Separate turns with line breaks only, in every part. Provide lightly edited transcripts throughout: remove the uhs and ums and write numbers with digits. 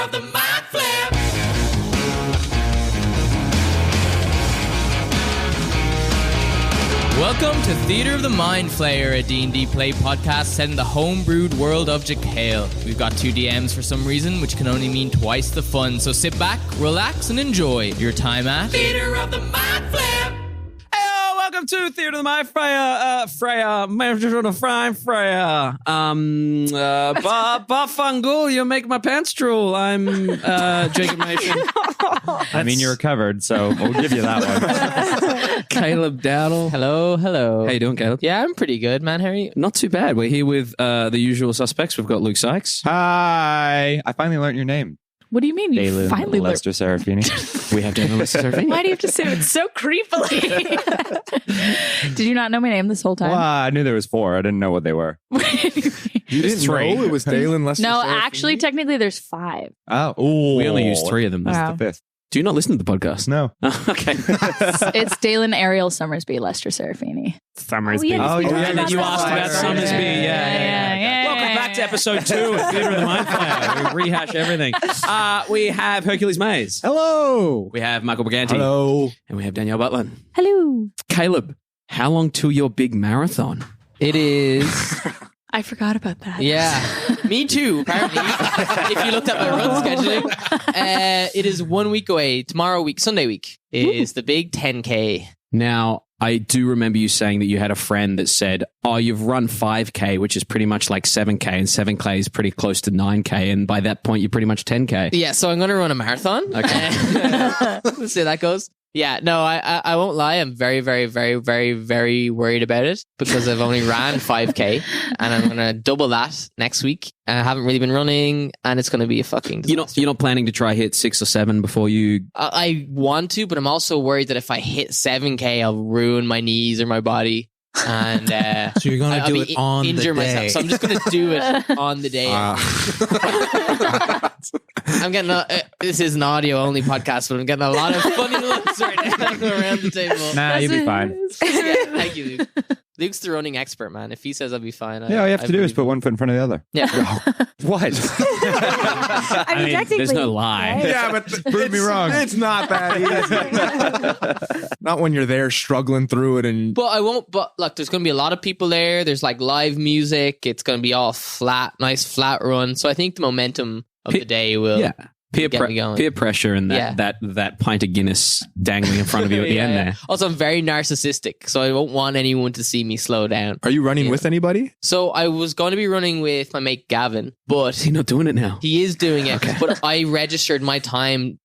of the Mind Flip.
Welcome to Theatre of the Mind Flayer, a D&D play podcast set in the homebrewed world of Jekyll. We've got 2 DMs for some reason, which can only mean twice the fun. So sit back, relax, and enjoy your time at
Theatre of the Mind Flip.
Welcome to Theatre of the Mind Freya, manager of the Frime Freya. Fungal, you make my pants drool. I'm Jacob Machin.
I mean, you recovered, so we'll give you that one.
Caleb Dowdall.
Hello.
How you doing, Caleb?
Yeah, I'm pretty good, man. How are you?
Not too bad. We're here with the usual suspects. We've got Luke Sykes.
Hi. I finally learned your name.
What do you mean? You
Daelyn
finally learned?
Lester-Serafini.
We have Daelyn Lester-Serafini.
Why do you have to say it so creepily? Did you not know my name this whole time?
Well, I knew there was 4. I didn't know what they were.
You didn't know it was Daelyn Lester-Serafini?
No, actually, technically, there's 5.
Oh.
We only used 3 of them.
This
Wow.
is the 5th.
Do you not listen to the podcast?
No.
Okay.
It's Daelyn Ariel Summersby Lester-Serafini.
Summersby.
Oh, yeah.
And then you asked about Summersby. Yeah. Welcome back to episode 2 of Theatre of the Mind Flayer. We rehash everything. We have Hercules Mays.
Hello.
We have Michael Briganti.
Hello.
And we have Danielle Butlin.
Hello.
Caleb, how long till your big marathon?
It is...
I forgot about that.
Yeah, me too, apparently. If you looked at my run scheduling. It is 1 week away. Sunday week, is the big 10K.
Now, I do remember you saying that you had a friend that said, oh, you've run 5K, which is pretty much like 7K, and 7K is pretty close to 9K, and by that point, you're pretty much 10K.
Yeah, so I'm going to run a marathon.
Okay.
Let's see how that goes. Yeah, no, I won't lie. I'm very, very, very, very, very worried about it because I've only ran 5K and I'm going to double that next week. I haven't really been running and it's going to be a fucking disaster.
You're not planning to try hit 6 or 7 before you...
I want to, but I'm also worried that if I hit 7K, I'll ruin my knees or my body. And
So you're going to do it on the day.
myself. So I'm just going to do it on the day. I'm getting this is an audio only podcast, but I'm getting a lot of funny looks right now around the table.
Nah, you'll be fine.
Yeah, thank you, Luke. Luke's the running expert, man. If he says I'll be fine,
Yeah, all you have to do is put one foot in front of the other.
Yeah.
What?
I mean, technically,
there's no lie.
right?
Yeah, but prove me wrong. It's not that easy. Not when you're there struggling through it and...
But I won't. But look, there's going to be a lot of people there. There's like live music. It's going to be all flat, nice flat run. So I think the momentum of the day will get me going.
Peer pressure and that pint of Guinness dangling in front of you at the end there.
Also, I'm very narcissistic, so I won't want anyone to see me slow down.
Are you running with anybody?
So I was going to be running with my mate Gavin, but
Is he not doing it now?
he is doing it. But I registered my time.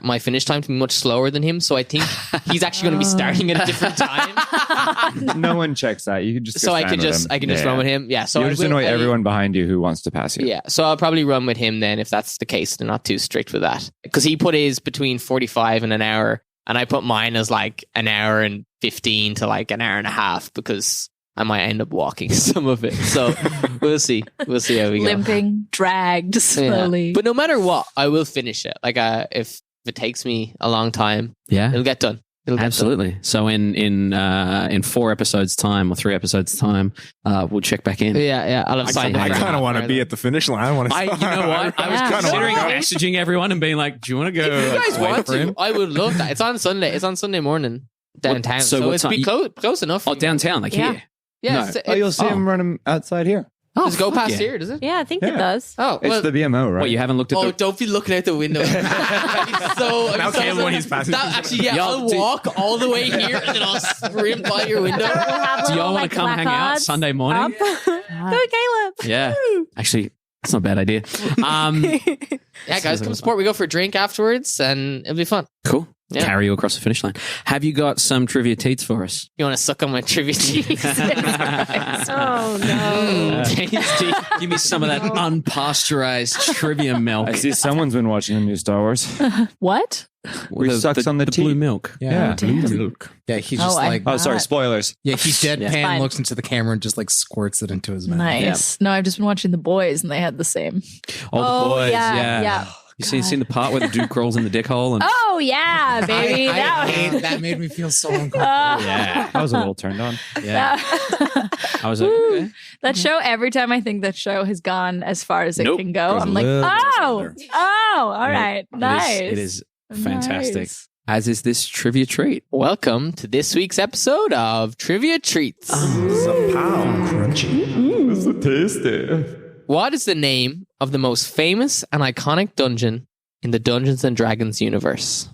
My finish time to be much slower than him, so I think he's actually going to be starting at a different time.
No one checks that. You can just go
So I
stand
can
with
just
him.
run with him. Yeah. So
You'll
I
just
will-
annoy everyone behind you who wants to pass you.
Yeah, so I'll probably run with him then if that's the case. They're not too strict with that. Because he put his between 45 and an hour, and I put mine as like an hour and 15 to like an hour and a half because I might end up walking some of it. So we'll see. We'll see how we go.
Limping, dragged slowly.
Yeah. But no matter what, I will finish it. Like if it takes me a long time,
Yeah.
it'll get done.
Absolutely. So in 4 episodes time or 3 episodes time, we'll check back in.
Yeah. I'll have signed
I
for
kind
half
of want to
hour,
be
though.
at the finish line.
You know what? I was considering messaging everyone and being like, do you want to go?
If you guys
wait
want
for him?
to, I would love that. It's on Sunday. It's on Sunday morning downtown.
so
So
what
it's
time-
be close enough.
Oh, downtown, like
Yeah.
here.
Yeah.
No.
it's-
Oh, you'll see
Oh.
him run outside here.
Does it go
fuck
past
yeah.
here, does it?
Yeah, I think
Yeah.
it does.
Oh,
It's
well,
the BMO, right?
What, you haven't looked at the...
don't be looking out the window.
Now Caleb, when he's passing.
Actually, yeah,
Y'all
I'll
do-
walk all the way here and then I'll sprint by your window.
Do y'all want to come hang out Sunday morning?
Go, Caleb.
Yeah. Actually, that's not a bad idea.
Yeah, guys, come support. We go for a drink afterwards and it'll be fun.
Cool.
Yeah.
Carry you across the finish line. Have you got some trivia teats for us?
You want to suck on my trivia cheese?
Oh, no.
Tasty.
Give me some of that unpasteurized trivia milk.
I see someone's been watching the new Star Wars.
What?
We sucks on the
blue
teat.
milk.
Yeah.
Yeah, he's just like,
Oh, sorry, spoilers.
yeah, he's deadpan,
fine.
looks into the camera and just like squirts it into his mouth.
Nice. No, I've just been watching The Boys and they had the same.
All the boys,
yeah.
yeah. You seen the part where the dude crawls in the dick hole? And
Oh, yeah, baby.
That made me feel so uncomfortable.
yeah,
I was a little turned on.
yeah. I was like, okay.
That show, every time I think that show has gone as far as it
Nope.
can go,
Goes
I'm
a
like,
little
oh, Wow. All right. Nice.
It is fantastic.
Nice.
As is this trivia treat.
Welcome to this week's episode of Trivia Treats.
Crunchy.
Tasty.
What is the name of the most famous and iconic dungeon in the Dungeons and Dragons universe?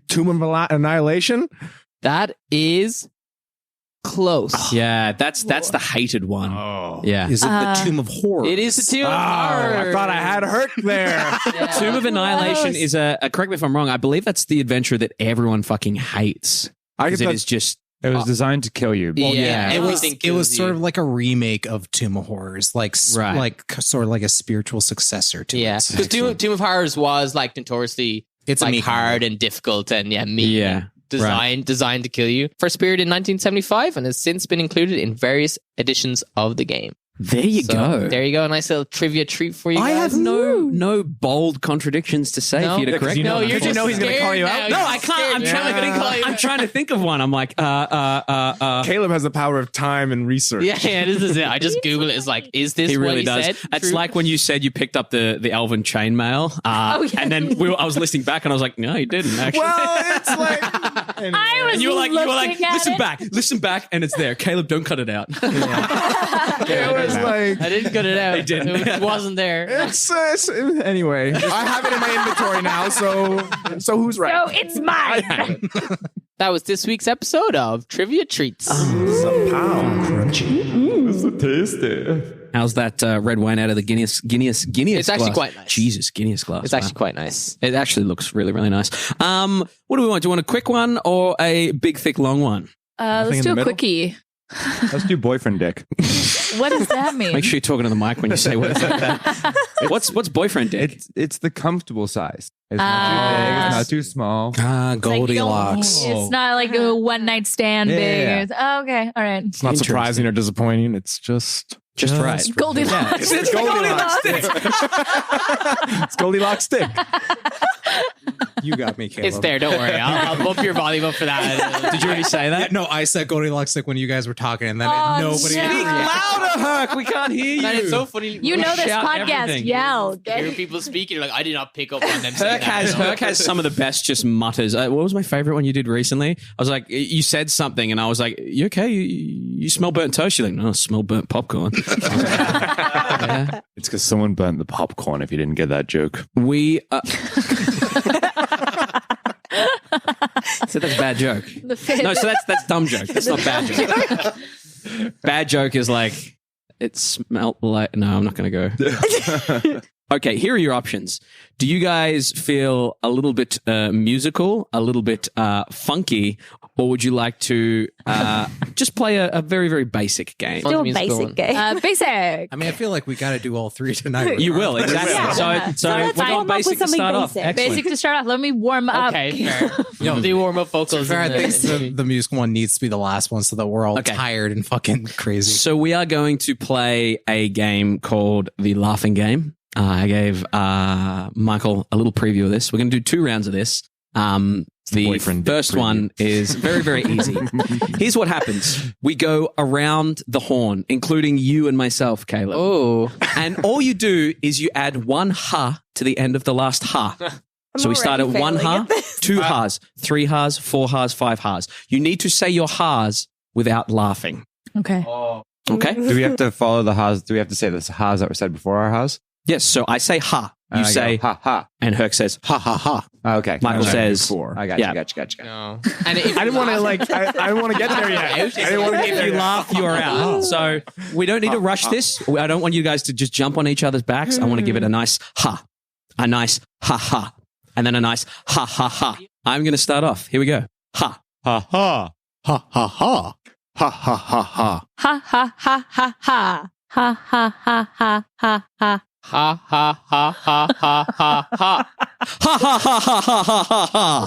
Tomb of Annihilation?
That is close.
Yeah, that's the hated one.
Oh.
Yeah.
Is it the Tomb of Horror?
It is the Tomb of Horror.
I thought I had Herc there.
Tomb of Annihilation is correct me if I'm wrong, I believe that's the adventure that everyone fucking hates.
I
Because
guess
it is just...
It was designed to kill you.
Yeah.
It was
Everything
it was
kills
sort
you.
of like a remake of Tomb of Horrors, like
Right.
like sort of like a spiritual successor to
Yeah,
it.
because Tomb of Horrors was like notoriously
It's a
like
meat
hard and difficult and mean.
Yeah,
Designed to kill you. First appeared in 1975 and has since been included in various editions of the game.
There you
So,
go.
There you go. A nice little trivia treat for you
I
guys.
have no bold contradictions to say
No?
for you to
Yeah, 'cause
correct
you
me.
know-
No, you're
Because you
just
know he's gonna
scared
call you
now.
out?
No,
You're
I can't.
scared.
I'm trying to think of one. I'm like,
Caleb has the power of time and research.
Yeah, this is it. I just Google it. It's like, is this
he
what
really
he
does.
said?
It's
True?
like when you said you picked up the Elven chainmail, and then I was listening back, and I was like, no, you didn't actually.
Well, it's like...
I was
and you were like,
looking at
listen back, and it's there. Caleb, don't cut it out.
It was like...
I didn't cut it out.
It didn't.
It wasn't there.
Anyway, I have it in my inventory now, so who's right?
So it's mine.
That was this week's episode of Trivia Treats.
Crunchy.
Tasty.
How's that red wine out of the Guinness
It's actually
glass?
quite nice.
Jesus, Guinness glass.
It's actually quite nice.
It actually looks really, really nice. What do we want? Do you want a quick one or a big, thick, long one?
Let's
in
do
the
a
middle?
quickie.
Let's do boyfriend dick.
What does that mean?
Make sure you're talking to the mic when you say what is that. What's boyfriend dick?
It's the comfortable size. It's not too big. It's not too small.
Goldilocks.
It's not like a one night stand
Yeah.
big. It's, oh, okay. All right.
It's not surprising or disappointing. It's just
right.
Goldilocks.
It's Goldilocks stick. It's Goldilocks stick.
You got me, Caleb.
It's there. Don't worry. I'll bump your volume up for that.
Did you already say
Yeah,
that?
no, I said Goldilocks stick when you guys were talking, and then
Oh,
nobody.
no.
Speak louder, Herc. We can't hear you.
Man, it's so funny.
You know this
Shout
podcast.
everything.
Yell.
You hear people speaking. You're like, I did not pick up on them saying
Herc has some of the best just mutters. What was my favorite one you did recently? I was like, you said something, and I was like, you okay? You smell burnt toast? You're like, no, I smell burnt popcorn. Yeah.
It's because someone burnt the popcorn if you didn't get that joke.
We. So that's a bad joke.
The fifth.
No, so that's dumb joke. That's not bad joke. Bad joke is like it smelled like. No, I'm not going to go. Okay, here are your options. Do you guys feel a little bit musical, a little bit funky, or would you like to just play a very, very basic game?
Do a
musical one.
basic game.
Basic.
I mean, I feel like we got to do all three tonight.
You will, exactly.
Yeah.
So
let's
we're
warm
going
up with
basic to
something
start off.
basic.
Excellent.
Basic to start off. Let me warm up.
Okay, fair. We'll do warm up vocals.
Fair, I
in the-
think the music one needs to be the last one so that we're all
Okay.
tired and fucking crazy.
So we are going to play a game called the Laughing Game. I gave Michael a little preview of this. We're going to do 2 rounds of this. The
boyfriend
first
preview.
one is very, very easy. Here's what happens. We go around the horn, including you and myself, Caleb.
Oh,
And all you do is you add 1 ha to the end of the last ha. So we start at
already
1
failing
ha,
at this.
2 ha's, 3 ha's, 4 ha's, 5 ha's. You need to say your ha's without laughing.
Okay.
Okay?
Do we have to follow the ha's? Do we have to say the ha's that were said before our ha's?
Yes. So I say ha. You
I
say,
go, ha ha.
and Herc says, ha, ha, ha.
Okay.
Michael
Okay.
says,
I got
Yeah.
you. Got you.
no. And if
I didn't want to I didn't want to get there yet. I didn't want to get
if
there
you
yet.
laugh, you are out. So we don't need to rush this. I don't want you guys to just jump on each other's backs. I want to give it a nice ha, a nice ha ha, and then a nice ha ha ha. I'm going to start off. Here we go. Ha.
Ha ha.
Ha ha ha. Ha ha ha ha.
Ha ha ha ha ha. Ha ha ha ha ha ha.
ha ha ha ha ha ha ha.
Ha ha ha ha ha ha ha ha.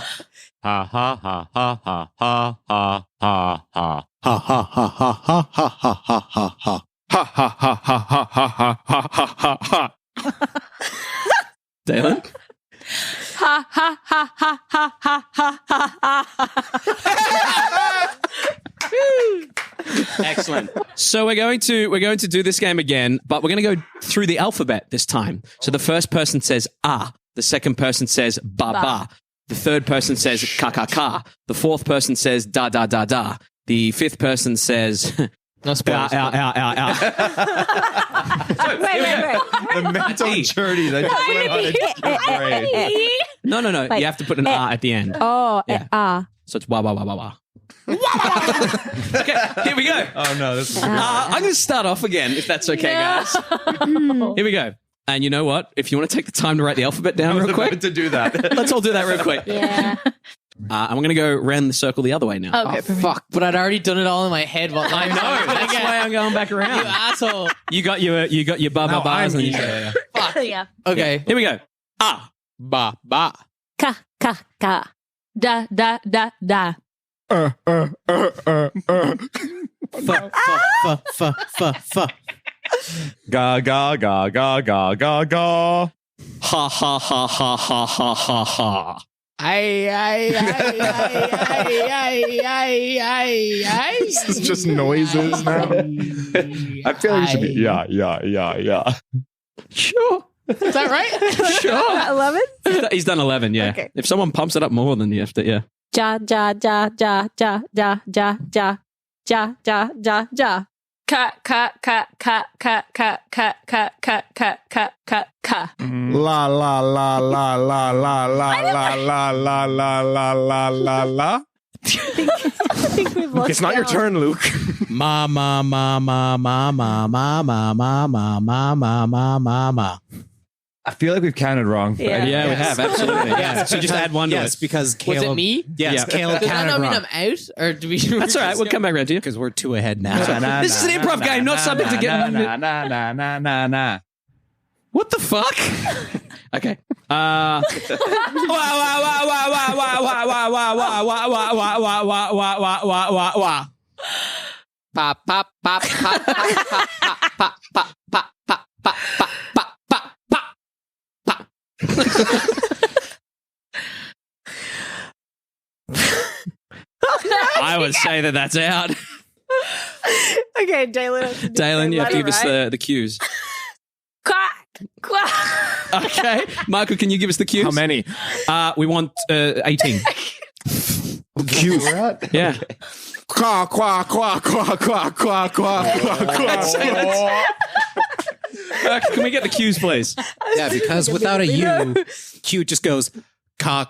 Ha ha ha ha ha ha ha ha ha.
Ha ha ha ha ha ha ha ha ha ha. Ha ha ha ha ha ha ha ha ha ha.
Daelyn?
Ha ha ha ha ha ha ha ha.
Excellent. So we're going to do this game again, but we're going to go through the alphabet this time. So the first person says ah, The second person says ba ba. The third person says ka ka ka. The fourth person says da da da da. The fifth person says
No spoilers.
Wait.
The mental journey that you went on is great.
no.
Like,
you have to put an R at the end.
Oh,
Yeah. So it's wah wah wah wah wah. Okay, here we go.
Oh no, this is
I'm going to start off again, if that's okay, guys. Here we go. And you know what? If you want to take the time to write the alphabet down real quick,
to do that.
let's all do that real quick.
yeah.
I'm going to go round the circle the other way now.
Okay,
Oh, fuck. But I'd already done it all in my head. Well, I know.
That's why I'm going back
You
around.
asshole.
You got your ba ba
Now
bars.
I'm
And you,
here.
Yeah.
Okay.
Here we go. Ah.
Ba, ba.
Ka. Da.
Ga ga ga ga ga ga ga.
Ha ha ha ha ha ha ha ha.
Ay.
This is just noises now.
I feel like it should be yeah.
Sure.
Is that right?
Sure.
11?
He's done 11, yeah.
Okay.
If someone pumps it up more than you have to, yeah.
Ja.
Ka.
La la la la la la la la la la la la la la.
I think we've lost
It's not your
count.
turn, Luke.
Ma.
I feel like we've counted wrong.
Yeah.
Yeah, we
Yes.
have, absolutely. Yeah. So just add one to
Yes,
it.
because
Was
Caleb.
it me?
Yes,
Yeah.
Caleb
Does that
counted
not mean
wrong.
I'm out? Or do we?
That's all right. We'll come back around to you.
Because we're 2 ahead now.
This is an improv game, not subject to get...
Na.
What the fuck? Okay.
Pa, pa, pa, pa, pa, pa, pa, pa, pa, pa, pa, pa, pa, pa, pa.
I would say that that's out.
Okay, Daelyn.
Daelyn, you have to give us
Right?
the cues.
Quack.
Okay. Michael, can you give us the cues?
How many?
We want 18.
Cute.
Yeah.
Qua.
Can we get the cues, please?
Yeah, because without a U, Q just goes ka.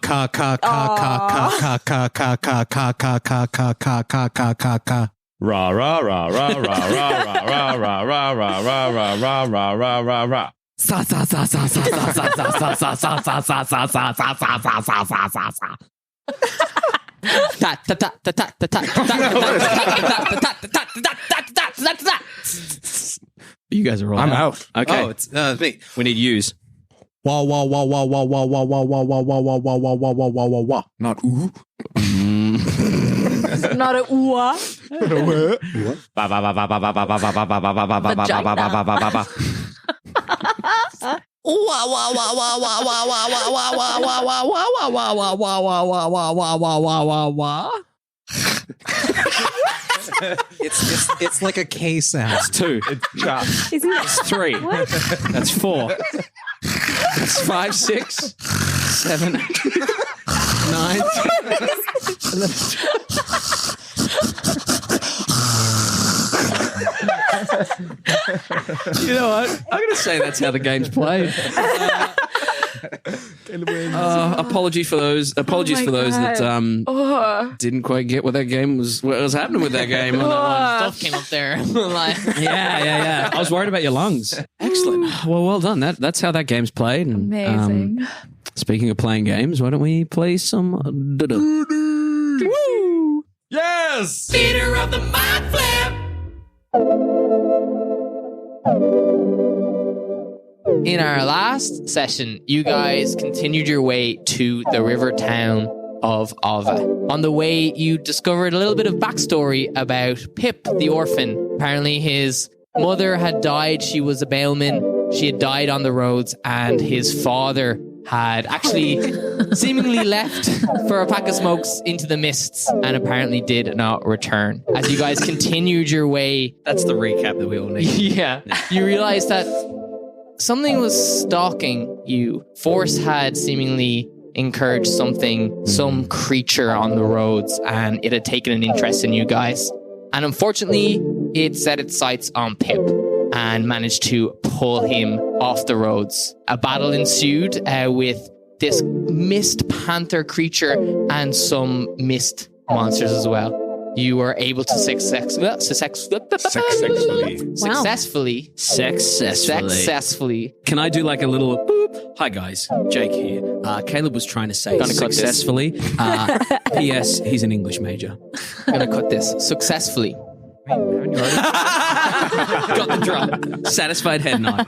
Ra ra ra ra ra ra ra ra ra ra ra ra ra ra ra ra ra ra.
Ta, ta, ta, ta, ta, ta, ta, ta, ta, ta, ta, ta.
You guys are all
I'm out.
Okay.
Oh, it's me.
We need U's.
Wah. Not ooh.
Not a ooh.
Ba ba ba ba ba ba ba ba ba ba ba ba ba ba ba ba ba ba ba ba.
It's like a K sound.
That's 2.
Isn't it?
That's 3. That's 4. That's 5, 6, 7, 9, 11. You know what? I'm going to say that's how the game's played. Apologies for those
my
that didn't quite get what was happening with that game. On that one.
Stuff came up there. Like,
Yeah. I was worried about your lungs. Excellent. Well done. That's how that game's played. And,
Amazing.
speaking of playing games, why don't we play some? Woo!
Yes.
Theater of the Mind Flip.
in our last session, you guys continued your way to the river town of Abha. On the way, you discovered a little bit of backstory about Pip, the orphan. Apparently, his mother had died. She was a bellman. She had died on the roads, and his father had actually seemingly left for a pack of smokes into the mists and apparently did not return. As you guys continued your way,
That's the recap that we all need.
yeah, you realize that something was stalking you. Force had seemingly encouraged some creature on the roads, and it had taken an interest in you guys. And unfortunately, it set its sights on Pip and managed to pull him off the roads. A battle ensued with this mist panther creature and some mist monsters as well. You were able to successfully.
Can I do like a little boop? Hi guys, Jake here. Caleb was trying to say successfully. P.S. He's an English major.
I'm gonna cut this successfully.
Got the drop. Satisfied head nod.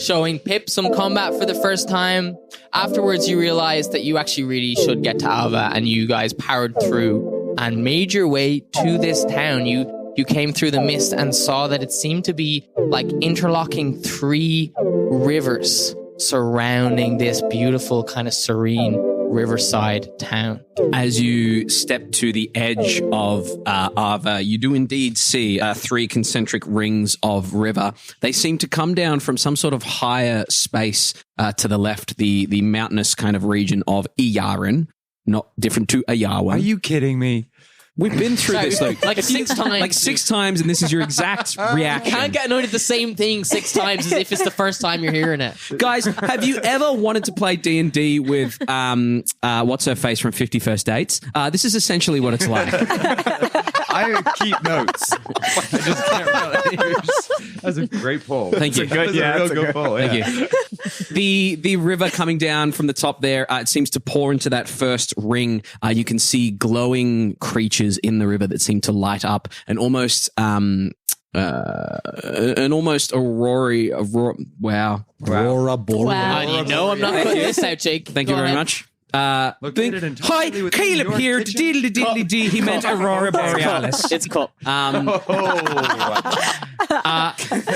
Showing Pip some combat for the first time. Afterwards, you realized that you actually really should get to Abha, and you guys powered through and made your way to this town. You came through the mist and saw that it seemed to be like interlocking 3 rivers surrounding this beautiful kind of serene riverside town.
As you step to the edge of Abha, you do indeed see 3 concentric rings of river. They seem to come down from some sort of higher space to the left, the mountainous kind of region of Iyarin, not different to Ayawa.
Are you kidding me?
We've been through this
like 6 times.
Like 6 times, and this is your exact reaction.
Can't get annoyed at the same thing 6 times as if it's the first time you're hearing it.
Guys, have you ever wanted to play D&D with what's her face from 50 First Dates? This is essentially what it's like.
I keep notes. I just can't remember. That's a great pull.
Thank you.
That's a real good pull.
Thank you. The river coming down from the top there, it seems to pour into that first ring. You can see glowing creatures in the river that seem to light up and almost aurora borealis.
You know I'm not putting this out, Jake.
Thank you very much. Hi, Caleb here. Diddly-diddly-dee. He meant Aurora Borealis.
It's cool.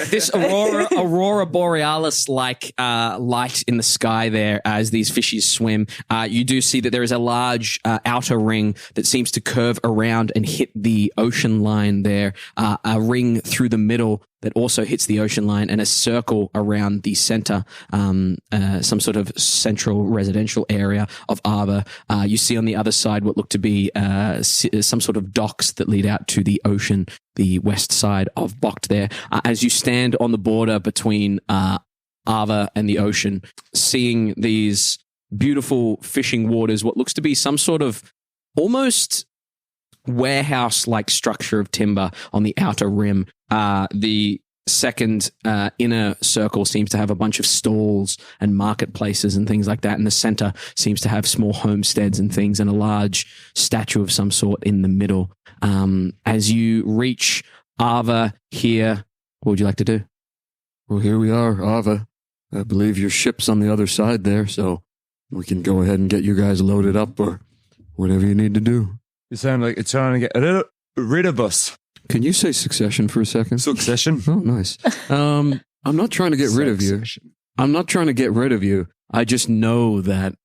This Aurora Borealis like light in the sky there as these fishes swim. You do see that there is a large outer ring that seems to curve around and hit the ocean line there. A ring through the middle that also hits the ocean line, and a circle around the center, some sort of central residential area of Abha. You see on the other side what look to be some sort of docks that lead out to the ocean, the west side of Bokt there. As you stand on the border between Abha and the ocean, seeing these beautiful fishing waters, what looks to be some sort of almost warehouse-like structure of timber on the outer rim. The second inner circle seems to have a bunch of stalls and marketplaces and things like that. And the center seems to have small homesteads and things, and a large statue of some sort in the middle. As you reach Abha here, what would you like to do?
Well, here we are, Abha. I believe your ship's on the other side there, so we can go ahead and get you guys loaded up or whatever you need to do.
You sound like it's trying to get rid of us.
Can you say succession for a second?
Succession?
Oh, nice. I'm not trying to get rid of you. I'm not trying to get rid of you. I just know that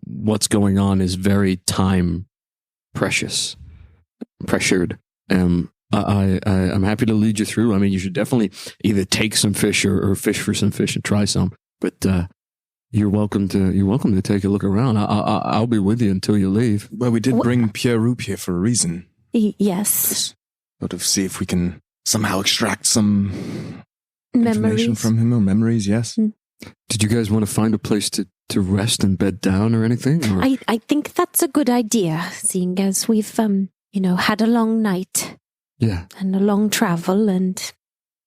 what's going on is very time pressured. I'm happy to lead you through. I mean, you should definitely either take some fish or fish for some fish and try some. But you're welcome to take a look around. I'll be with you until you leave.
Well, we did bring Pierre Roup here for a reason.
Yes.
Sort of see if we can somehow extract some information
Memories
from him, or memories, yes.
Did you guys want to find a place to rest and bed down or anything? Or?
I think that's a good idea, seeing as we've, had a long night.
Yeah.
And a long travel, and...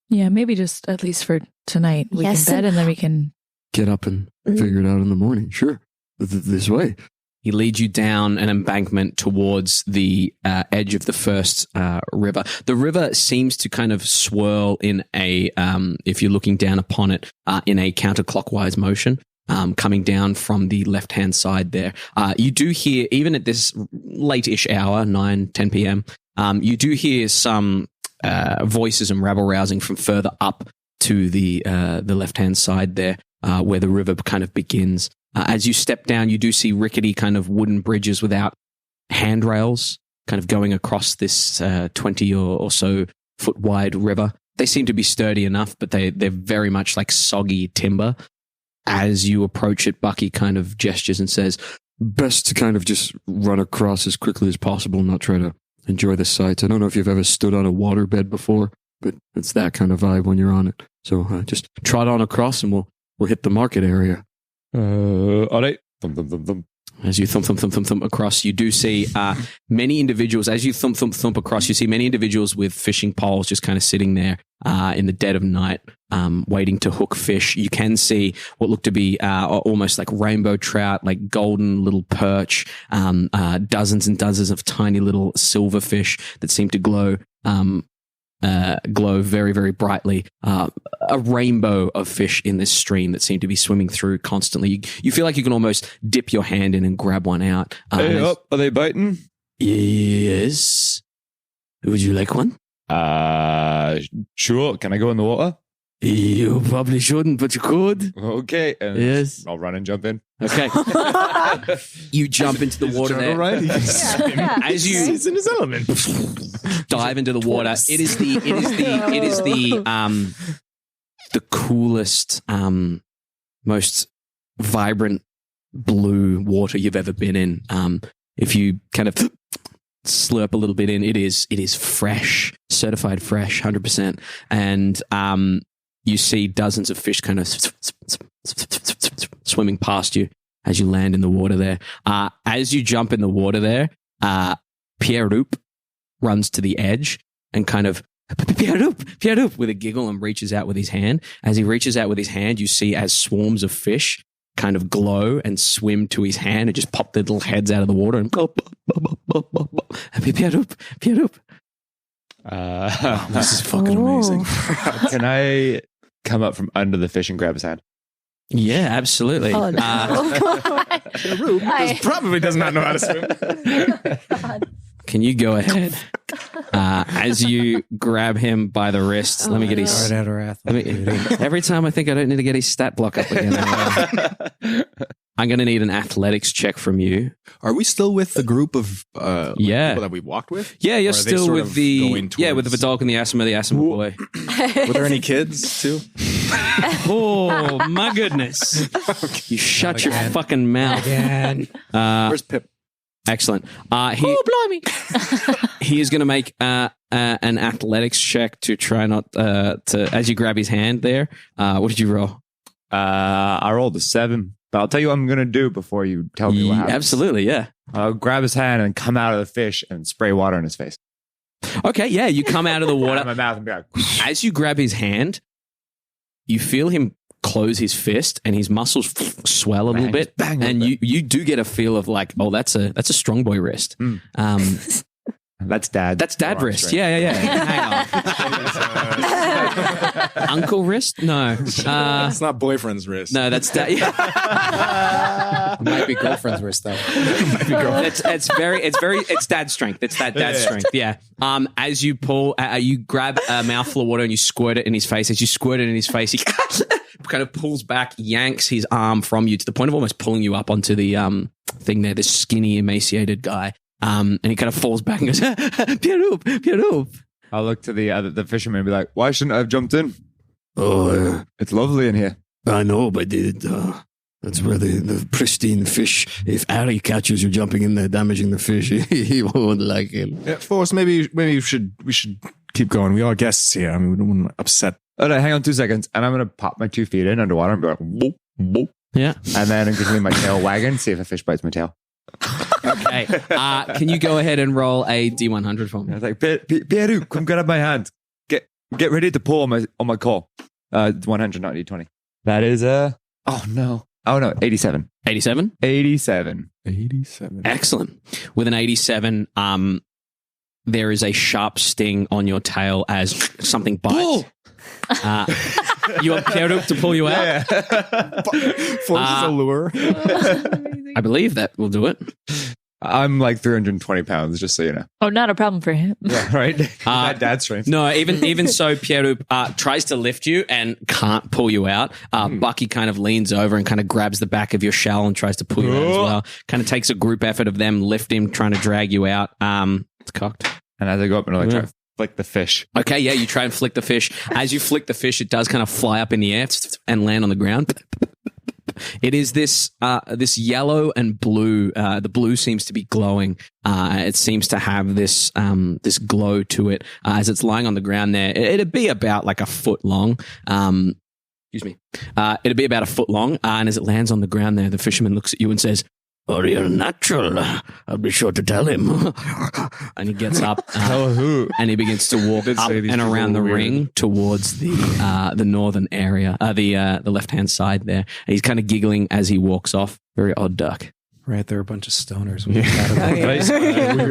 Yeah, maybe just at least for tonight we
Yes,
can bed and then we can...
Get up and figure it out in the morning. Sure. This way.
He leads you down an embankment towards the edge of the first river. The river seems to kind of swirl in a, if you're looking down upon it, in a counterclockwise motion, coming down from the left-hand side there. You do hear, even at this late-ish hour, 9, 10 p.m., you do hear some voices and rabble-rousing from further up to the left-hand side there, where the river kind of begins. As you step down, you do see rickety kind of wooden bridges without handrails kind of going across this 20 or so foot wide river. they seem to be sturdy enough, but they're very much like soggy timber. As you approach it, Bucky kind of gestures and says,
Best to kind of just run across as quickly as possible and not try to enjoy the sights. I don't know if you've ever stood on a waterbed before, but it's that kind of vibe when you're on it. So just trot on across and we'll hit the market area.
All right. Thump, thump, thump, thump.
As you thump across, you do see many individuals. As you thump across, you see many individuals with fishing poles just kind of sitting there in the dead of night, waiting to hook fish. You can see what look to be almost like rainbow trout, like golden little perch, dozens and dozens of tiny little silver fish that seem to glow very, very brightly. A rainbow of fish in this stream that seem to be swimming through constantly. You feel like you can almost dip your hand in and grab one out.
Hey, up. Are they biting?
Yes. Would you like one?
Sure. Can I go in the water?
You probably shouldn't, but you could.
Okay.
Yes.
I'll run and jump in.
Okay. You jump into the water there.
Right?
As you
He's in his element.
dive into the water, it is the coolest, most vibrant blue water you've ever been in. If you kind of slurp a little bit in, it is fresh, certified fresh, 100%. And you see dozens of fish kind of swimming past you as you land in the water there. As you jump in the water there, Pierre-Loup runs to the edge and kind of Pierre-Loup with a giggle and reaches out with his hand. As he reaches out with his hand, you see as swarms of fish kind of glow and swim to his hand and just pop their little heads out of the water and Pierre-Loup.
This is fucking amazing.
Can I come up from under the fish and grab his hand?
Yeah, absolutely.
Oh, no.
Probably does not know how to swim.
God.
Can you go ahead as you grab him by the wrist? Let me get his.
Etterath.
Every time I think I don't need to get his stat block up again, I'm going to need an athletics check from you.
Are we still with the group of
Yeah.
people that we walked with?
Yeah, you're
Or are they
still
sort
with
of
the
going
with the
towards-
Vidalk and the Asima boy.
Were there any kids too?
Oh my goodness! You shut your fucking mouth.
Again.
Where's Pip?
Excellent.
Oh, blimey.
He is going to make an athletics check to try not to. As you grab his hand there, what did you roll?
I rolled a 7. But I'll tell you what I'm going to do before you tell me what happens.
Absolutely, yeah.
I'll grab his hand and come out of the fish and spray water in his face.
Okay, yeah. You come out of the
Out of
water.
my mouth and be like,
As you grab his hand, you feel him close his fist and his muscles swell a little bit.
bang,
And
bang.
you do get a feel of like, oh, that's a strong boy wrist.
that's dad.
That's dad
Arm
wrist.
strength.
Yeah. Hang on. Uncle wrist? No.
It's not boyfriend's wrist.
No, that's dad. Yeah.
Might be girlfriend's wrist though.
It's dad strength. It's that dad strength. Yeah. As you pull, you grab a mouthful of water and you squirt it in his face. As you squirt it in his face, he kind of pulls back, yanks his arm from you to the point of almost pulling you up onto the thing there. This skinny, emaciated guy. And he kind of falls back and goes, Pierre-Loup.
I'll look to the fisherman and be like, why shouldn't I have jumped in?
Oh,
It's lovely in here.
I know, but that's where the pristine fish, if Ari catches you jumping in there damaging the fish, he won't like it.
Yeah, Forrest, maybe we should keep going. We are guests here. I mean, we don't want to upset.
All right, hang on 2 seconds. And I'm going to pop my 2 feet in underwater and be like, whoop, whoop.
Yeah.
And then I'm going to leave my tail wagging, see if a fish bites my tail.
Okay. Can you go ahead and roll a D100 for
I
me?
was like, Pierre, come grab my hand. Get ready to pull on my call. 100, not D20. That is oh no, 87.
87?
87.
87.
Excellent. With an 87, there is a sharp sting on your tail as something bites. You want Pierre-Loup to pull you out?
Forrest's a lure.
I believe that will do it.
I'm like 320 pounds, just so you know.
Oh, not a problem for him.
Yeah, right? That dad strength.
No, even so, Pierre-Loup tries to lift you and can't pull you out. Bucky kind of leans over and kind of grabs the back of your shell and tries to pull you out as well. Kind of takes a group effort of them lift him, trying to drag you out. It's cocked.
And as I go up and I'm like, flick the fish.
Okay, yeah, you try and flick the fish. As you flick the fish, it does kind of fly up in the air and land on the ground. It is this yellow and blue. The blue seems to be glowing. It seems to have this glow to it as it's lying on the ground there. It'd be about like a foot long. Excuse me. It'd be about a foot long. And as it lands on the ground there, the fisherman looks at you and says, "Oh, you're natural. I'll be sure to tell him." And he gets up and he begins to walk up and around the ring towards the northern area, the left-hand side there. And he's kind of giggling as he walks off. Very odd duck.
Right, there are a bunch of stoners. Weird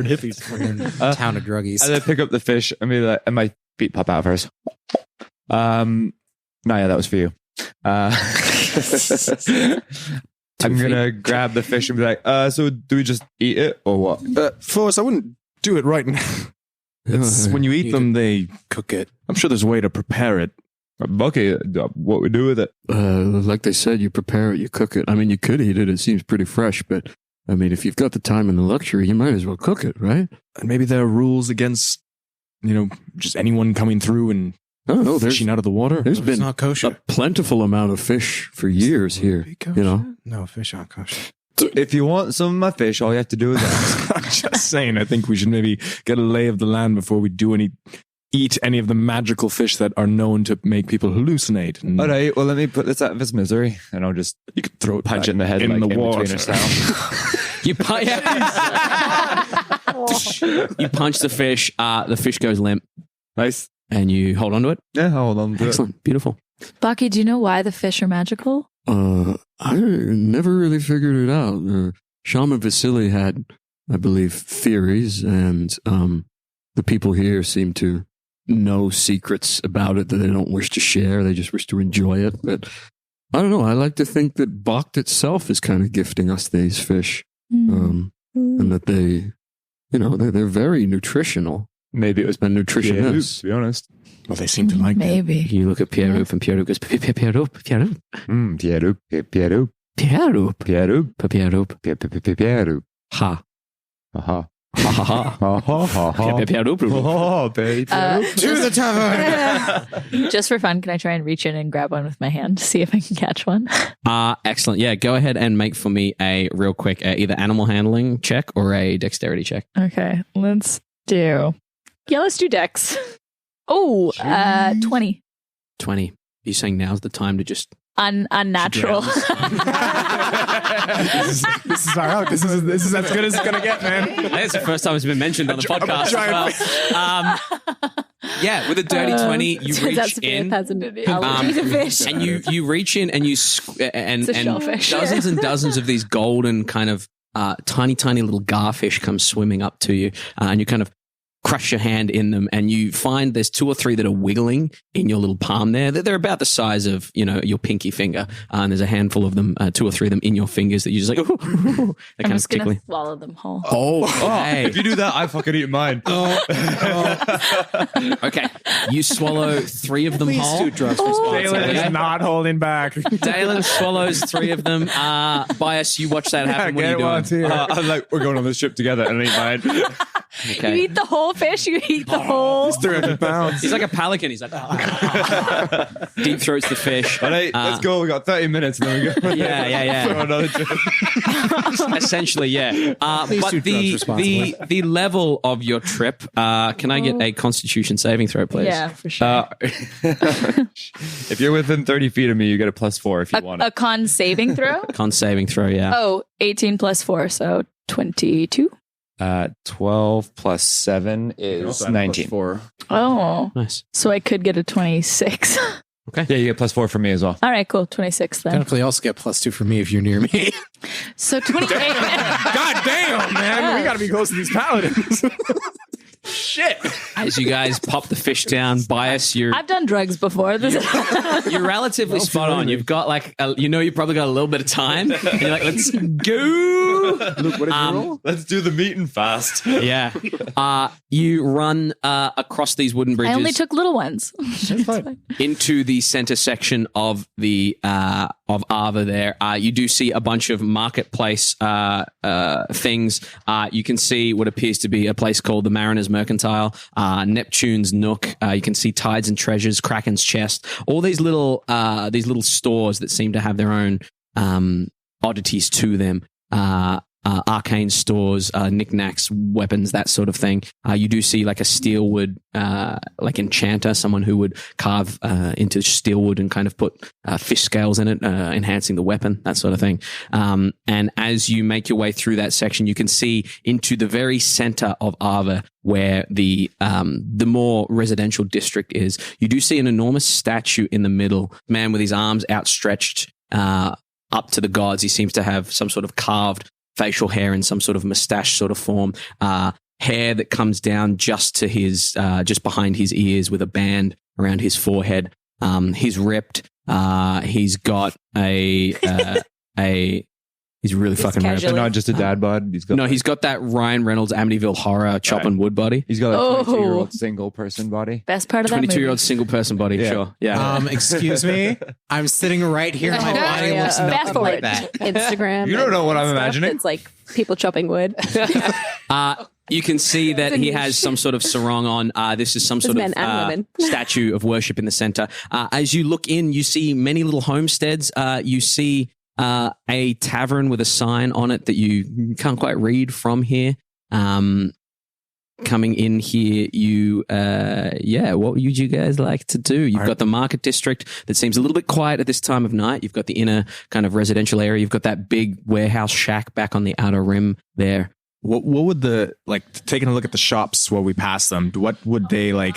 hippies. We're in a town of druggies.
And then pick up the fish and be like, and my feet pop out first. No, yeah, that was for you. I'm going to grab the fish and be like, so do we just eat it or what?
Forrest, I wouldn't do it right now. When you eat them, they
cook it.
I'm sure there's a way to prepare it.
Okay, what we do with it?
Like they said, you prepare it, you cook it. I mean, you could eat it. It seems pretty fresh, but I mean, if you've got the time and the luxury, you might as well cook it, right?
And maybe there are rules against, just anyone coming through and fishing out of the water.
There's been
not kosher.
a plentiful amount of fish for years here.
No, fish aren't kosher.
So if you want some of my fish, all you have to do is ask.
I'm just saying, I think we should maybe get a lay of the land before we eat any of the magical fish that are known to make people hallucinate.
All right, well, let me put this out of its misery, and I'll just
You could throw it
punch it in the head
in
like
the
in
water.
between style.
You punch the fish. The fish goes limp.
Nice.
And you hold on to it.
Yeah, hold on to it.
Excellent. Beautiful.
Baki, do you know why the fish are magical?
I never really figured it out. Shaman Vasily had, I believe, theories, and the people here seem to know secrets about it that they don't wish to share. They just wish to enjoy it. But I don't know. I like to think that Bakt itself is kind of gifting us these fish, and that they're very nutritional.
Maybe it was
been nutritionists,
to be honest.
Well, they seem to like it.
Maybe.
You look at Pierre-Loup and Pierre-Loup goes, Pierre-Loup.
Pierre-Loup.
Pierre-Loup.
Pierre-Loup.
Pierre-Loup.
Pierre-Loup.
Ha.
Aha.
Ha ha ha. Pierre-Loup.
Oh, baby.
To the tavern!
Just for fun, can I try and reach in and grab one with my hand to see if I can catch one?
Excellent. Yeah, go ahead and make for me a real quick either animal handling check or a dexterity check.
Okay, let's do Dex. Oh, 20.
20. Are you saying now's the time to just...
Unnatural.
This is our out. This is as good as it's gonna get, man.
It's the first time it's been mentioned on the podcast as well. Yeah, with a dirty 20, you reach in, and you reach in and and dozens and dozens of these golden kind of tiny little garfish come swimming up to you, and you kind of crush your hand in them, and you find there's 2 or 3 that are wiggling in your little palm there. They're about the size of, your pinky finger. And there's a handful of them, 2 or 3 of them in your fingers that you just like, they're
I'm
kind
just
of tickling.
going to swallow them whole.
Oh, okay.
If you do that, I fucking eat mine.
Okay. You swallow 3 of them whole.
Daelyn is not holding back.
Daelyn swallows 3 of them. Bias, you watch that happen. What are you doing?
I'm like, we're going on this trip together and I eat mine.
Okay.
You eat the whole fish, you eat the whole.
He's 300 pounds.
He's like a pelican. He's like, deep throats the fish.
All right, let's go. We got 30 minutes and then we go.
Yeah.
For another trip.
Essentially, yeah. But the level of your trip, can I get a Constitution saving throw, please?
Yeah, for sure.
If you're within 30 feet of me, you get a +4 if you want it.
A con saving throw?
Con saving throw, yeah.
Oh, 18 plus 4, so 22.
12 plus 7 is 19.
Oh.
Nice.
So I could get a 26.
Okay.
Yeah, you get +4 from me as well.
All right, cool. 26 then.
Technically, also get +2 for me if you're near me.
So 28.
God damn, man. We got to be close to these paladins. Shit.
As you guys pop the fish down, Bias,
I've done drugs before.
you're relatively spot on. You've got like, you probably got a little bit of time. And you're like, let's go.
Luke, what did you roll?
Let's do the meeting fast.
Yeah. You run across these wooden bridges.
I only took little ones.
Into the center section of the of Abha there. You do see a bunch of marketplace things. You can see what appears to be a place called the Mariner's Mercantile, Neptune's Nook. You can see Tides and Treasures, Kraken's Chest. All these little stores that seem to have their own oddities to them. Arcane stores, knickknacks, weapons, that sort of thing. You do see like a steelwood, like enchanter, someone who would carve into steelwood and kind of put fish scales in it, enhancing the weapon, that sort of thing. And as you make your way through that section, you can see into the very center of Abha, where the more residential district is. You do see an enormous statue in the middle, man with his arms outstretched up to the gods. He seems to have some sort of carved facial hair in some sort of mustache sort of form, hair that comes down just to his, just behind his ears with a band around his forehead. He's ripped. He's got he's really fucking ripped.
And not just a dad bod.
He's got that Ryan Reynolds Amityville Horror chopping wood body.
He's got a 22-year-old single person body.
Best part of that movie.
22-year-old single person body, sure. Yeah.
Excuse me? I'm sitting right here. My body looks nothing like that.
Instagram.
You don't know what I'm
stuff
imagining.
It's like people chopping wood.
You can see that he has some sort of sarong on. This is some sort
men
of
and women.
statue of worship in the center. As you look in, you see many little homesteads. You see a tavern with a sign on it that you can't quite read from here. Coming in here, what would you guys like to do? You've got the market district that seems a little bit quiet at this time of night. You've got the inner kind of residential area. You've got that big warehouse shack back on the outer rim there.
What would taking a look at the shops while we pass them, what would they like?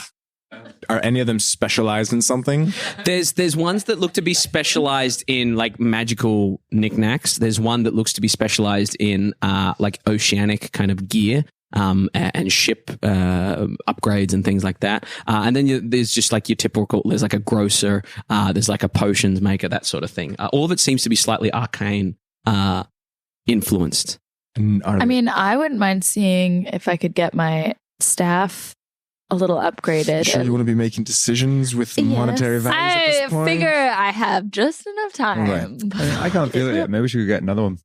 Are any of them specialized in something?
There's ones that look to be specialized in like magical knickknacks. There's one that looks to be specialized in like oceanic kind of gear. And ship upgrades and things like that. And then there's just like your typical, there's like a grocer, there's like a potions maker, that sort of thing. All of it seems to be slightly arcane influenced.
I wouldn't mind seeing if I could get my staff a little upgraded.
Sure, you want to be making decisions with monetary values at this point?
I figure I have just enough time.
Right. I can't feel it yet. Maybe we should get another one.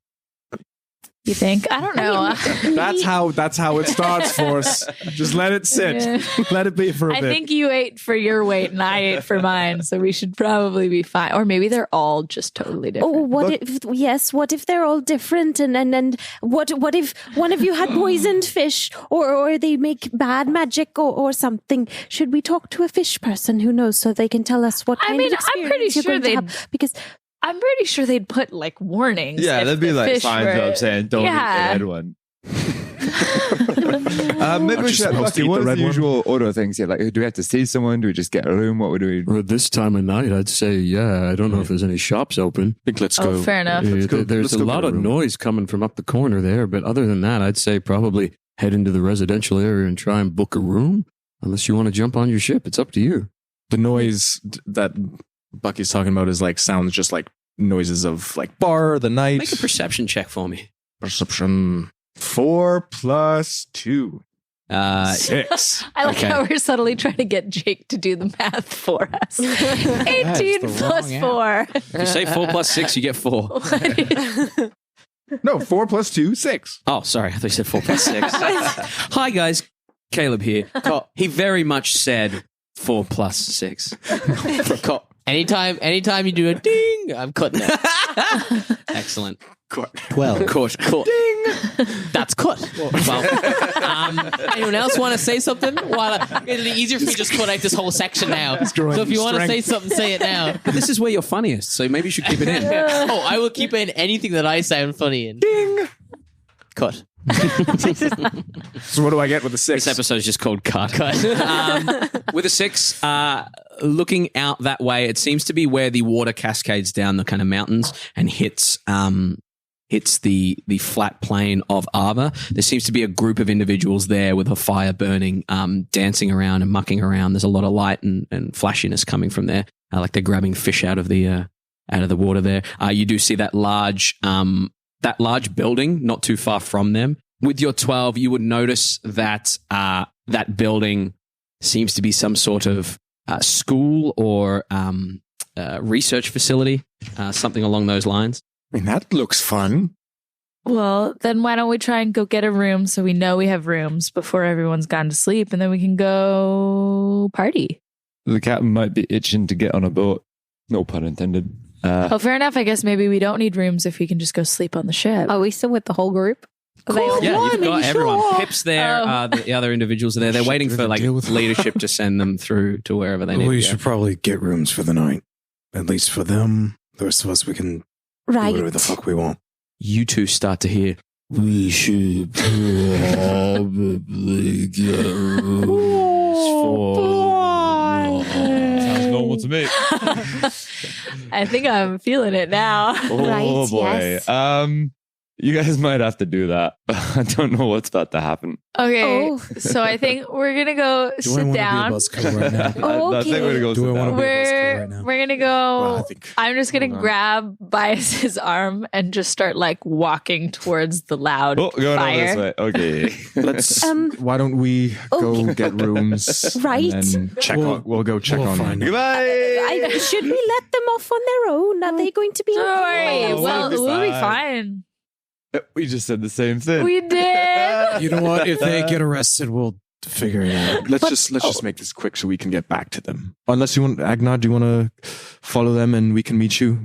You think? I don't know.
That's how it starts for us. Just let it sit. Let it be for a bit.
I think you ate for your weight and I ate for mine, so we should probably be fine. Or maybe they're all just totally different.
Oh, what if they're all different? And what if one of you had poisoned fish or they make bad magic or something? Should we talk to a fish person who knows so they can tell us what kind of experience
I'm pretty
you're
sure
going to have? Because
I'm pretty sure they'd put like warnings.
Yeah, there'd be like signs
were,
up saying don't eat the red one. Maybe we should
supposed to eat
what
the
are
red
the
one?
usual order things here? Like, do we have to see someone? Do we just get a room? What would we?
Or at this time of night, I'd say, I don't know if there's any shops open.
I think let's go.
Fair enough.
There's a lot of noise coming from up the corner there, but other than that, I'd say probably head into the residential area and try and book a room. Unless you want to jump on your ship, it's up to you.
The noise that Bucky's talking about is like sounds just like noises of like bar, the night.
Make a perception check for me.
Perception 4 + 2. 6.
I like how we're subtly trying to get Jake to do the math for us. 18 plus 4.
If you say 4 + 6, you get 4.
No, 4 + 2, 6.
Oh, sorry. I thought you said 4 + 6. Hi, guys. Caleb here. He very much said 4 + 6.
Anytime you do a ding, I'm cutting it.
Excellent.
12.
Cut.
Ding. That's cut. Well, anyone else want to say something? It'll be easier for me to just cut out this whole section now. So if you want to say something, say it now.
But this is where you're funniest, so maybe you should keep it in.
Oh, I will keep in anything that I sound funny in. Ding. Cut.
So what do I get with the 6?
This episode is just called Cut. With a 6, looking out that way, it seems to be where the water cascades down the kind of mountains and hits the flat plain of Abha. There seems to be a group of individuals there with a fire burning, dancing around and mucking around. There's a lot of light and flashiness coming from there, like they're grabbing fish out of the water there. You do see that large building not too far from them. With your 12, you would notice that that building seems to be some sort of school or research facility, something along those lines.
I mean, that looks fun.
Well, then why don't we try and go get a room so we know we have rooms before everyone's gone to sleep, and then we can go party.
The captain might be itching to get on a boat. No pun intended.
Oh, fair enough. I guess maybe we don't need rooms if we can just go sleep on the ship.
Are we still with the whole group? Are they all-
Yeah, you've got everyone.
sure.
Pip's there. The other individuals are there. They're waiting for like
deal with-
leadership to send them through to wherever they need
We
to
should
go.
probably get rooms for the night. At least for them. The rest of us, we can do
Right.
whatever the fuck we want.
You two start to hear.
We should probably get rooms for
Sounds normal to me.
I think I'm feeling it now.
Oh
Right,
boy.
yes.
You guys might have to do that. I don't know what's about to happen.
Okay,
Oh.
so I think we're gonna go
Do I
sit
want to be a
down.
buzzkill right now?
I think we're gonna go
Do I
sit
wanna
down.
be- buzzkill right now.
We're gonna go.
Well, I think-
I'm just gonna
Hold on.
grab Bias's arm and just start like walking towards the loud
Oh, going over
fire.
this way. Okay.
Let's.
Um,
Why don't we go
okay.
get rooms?
Right.
And then check
We'll-
on. We'll go check
we'll
on.
find
them.
Goodbye.
Should we let them off on their own? Are they going to be
Don't worry.
okay?
Well,
we'll be
we'll be
fine.
fine.
We just said the same thing.
We did.
You know what? If they get arrested, we'll figure it out.
Let's just make this quick so we can get back to them. Unless you want, Agenar, do you want to follow them and we can meet you?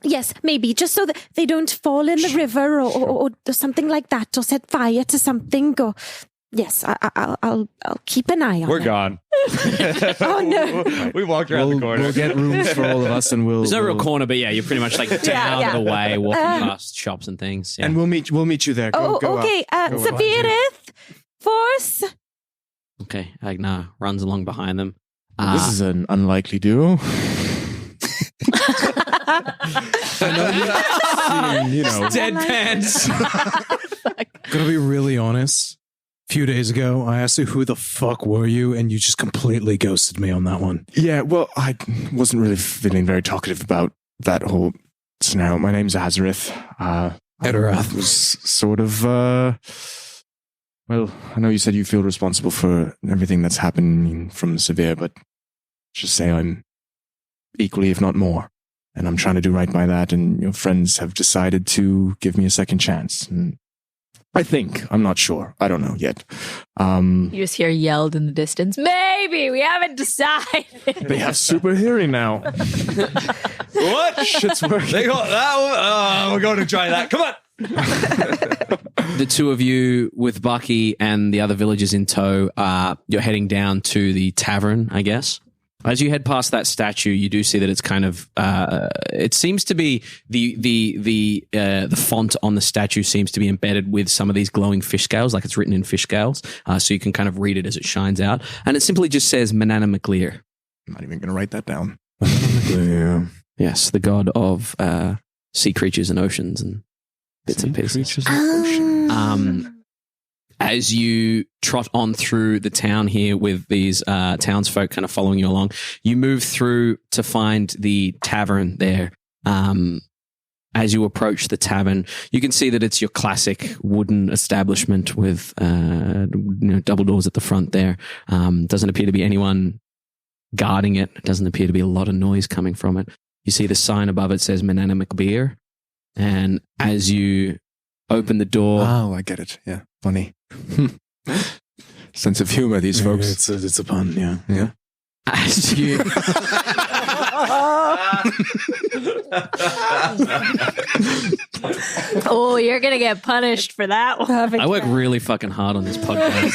Yes, maybe just so that they don't fall in the river or something like that, or set fire to something. Or yes, I'll keep an eye on.
We're
them.
gone.
Oh, no.
We walked around the corner.
We'll get rooms for all of us, and we'll.
There's no real
we'll-
corner, but yeah, you're pretty much like down
yeah.
the way, walking past shops and things. Yeah.
And we'll meet you there. Go,
Oh,
go up.
okay.
Go up.
Safirith, Force.
Okay, Agenar runs along behind them.
This is an unlikely duo. You know,
deadpans.
Gonna be really honest. A few days ago, I asked you who the fuck were you, and you just completely ghosted me on that one.
yeah. Well, I wasn't really feeling very talkative about that whole scenario. My name's Azorith.
Etterath.
Was sort of. Well, I know you said you feel responsible for everything that's happening from Severe, but just say I'm equally, if not more. And I'm trying to do right by that, and your friends have decided to give me a second chance. And I think. I'm not sure. I don't know yet.
You just hear yelled in the distance. Maybe we haven't decided.
They have super hearing now.
What?
Shit's working.
They got that one. Oh, we're going to try that. Come on.
The two of you with Bucky and the other villagers in tow, you're heading down to the tavern, I guess. As you head past that statue, you do see that it's kind of. It seems to be the font on the statue seems to be embedded with some of these glowing fish scales, like it's written in fish scales, so you can kind of read it as it shines out, and it simply just says Manannan Mac Beer.
I'm not even going to write that down. Yeah.
Yes, the god of sea creatures and oceans and bits and pieces. As you trot on through the town here with these townsfolk kind of following you along, you move through to find the tavern there. As you approach the tavern, you can see that it's your classic wooden establishment with double doors at the front there. Doesn't appear to be anyone guarding it. Doesn't appear to be a lot of noise coming from it. You see the sign above it says Manannan Mac Beer. And as you open the door...
Oh, I get it. Yeah. Funny. Sense of humor, these folks.
It's a pun, yeah.
Yeah.
As you...
Oh, you're going to get punished for that one.
I work really fucking hard on this podcast.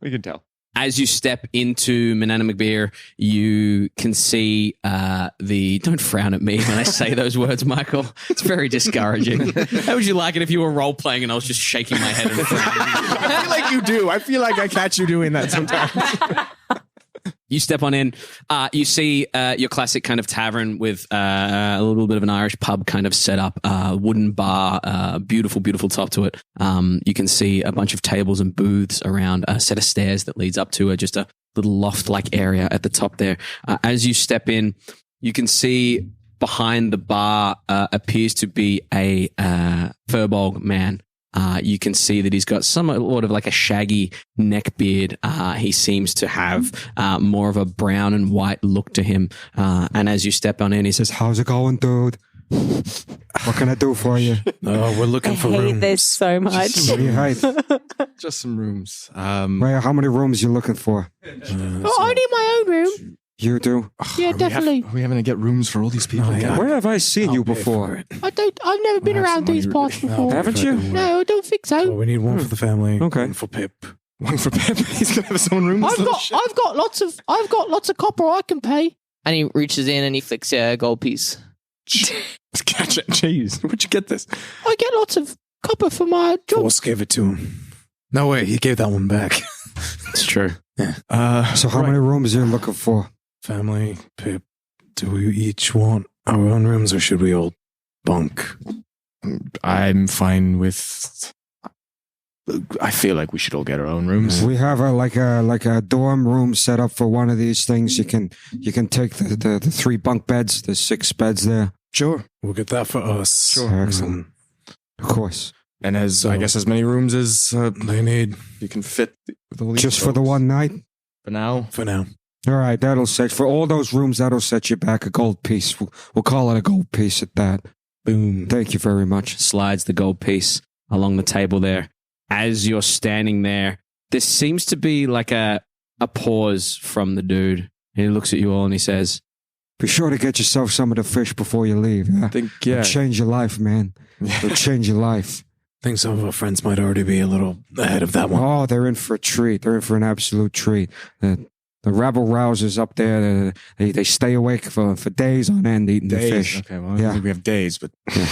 We can tell.
As you step into Manannan Mac Beer, you can see don't frown at me when I say those words, Michael. It's very discouraging. How would you like it if you were role playing and I was just shaking my head and frowning?
I feel like you do. I feel like I catch you doing that sometimes.
You step on in, you see your classic kind of tavern with a little bit of an Irish pub kind of set up, wooden bar, beautiful, beautiful top to it. You can see a bunch of tables and booths around, a set of stairs that leads up to just a little loft-like area at the top there. As you step in, you can see behind the bar appears to be a furbolg man. You can see that he's got somewhat of like a shaggy neck beard. He seems to have more of a brown and white look to him. And as you step on in, he says,
How's it going, dude?
What can I do for you?
Oh, we're looking for rooms.
this so much.
What do you hate?
Just some rooms.
Well, how many rooms you looking for?
I need my own room.
You do?
Yeah, definitely.
Are we having to get rooms for all these people?
Where have I seen you before?
I've never been around these parts before.
Haven't you?
No, I don't think so.
Well, we need one for the family.
Okay.
One for Pip.
One for Pep. He's gonna have his own room.
I've got lots of copper I can pay. And he reaches in and he flicks a gold piece.
Catch it. Jeez, where'd you get this?
I get lots of copper for my job.
Force gave it to him. No way, he gave that one back.
It's true.
Yeah.
So how many rooms are you looking for?
Family, Pip, do we each want our own rooms or should we all bunk?
I'm fine with. I feel like we should all get our own rooms.
We have a dorm room set up for one of these things. You can take the 3 bunk beds, the 6 beds there.
Sure. We'll get that for us.
Sure.
Excellent. Of course.
And I guess as many rooms as
they need.
You can fit. With all these
Just for the one night?
For now.
For now.
All right, that'll set for all those rooms. That'll set you back a gold piece. We'll call it a gold piece at that.
Boom.
Thank you very much.
Slides the gold piece along the table there. As you're standing there, there seems to be like a pause from the dude. And he looks at you all and he says,
"Be sure to get yourself some of the fish before you leave. Yeah?
I think, yeah.
It'll change your life, man. It'll change your life."
I think some of our friends might already be a little ahead of that one.
Oh, they're in for a treat. They're in for an absolute treat. The rabble rousers up there, they stay awake for days on end eating the fish.
Okay, well, I don't think we have days, but...
Yeah.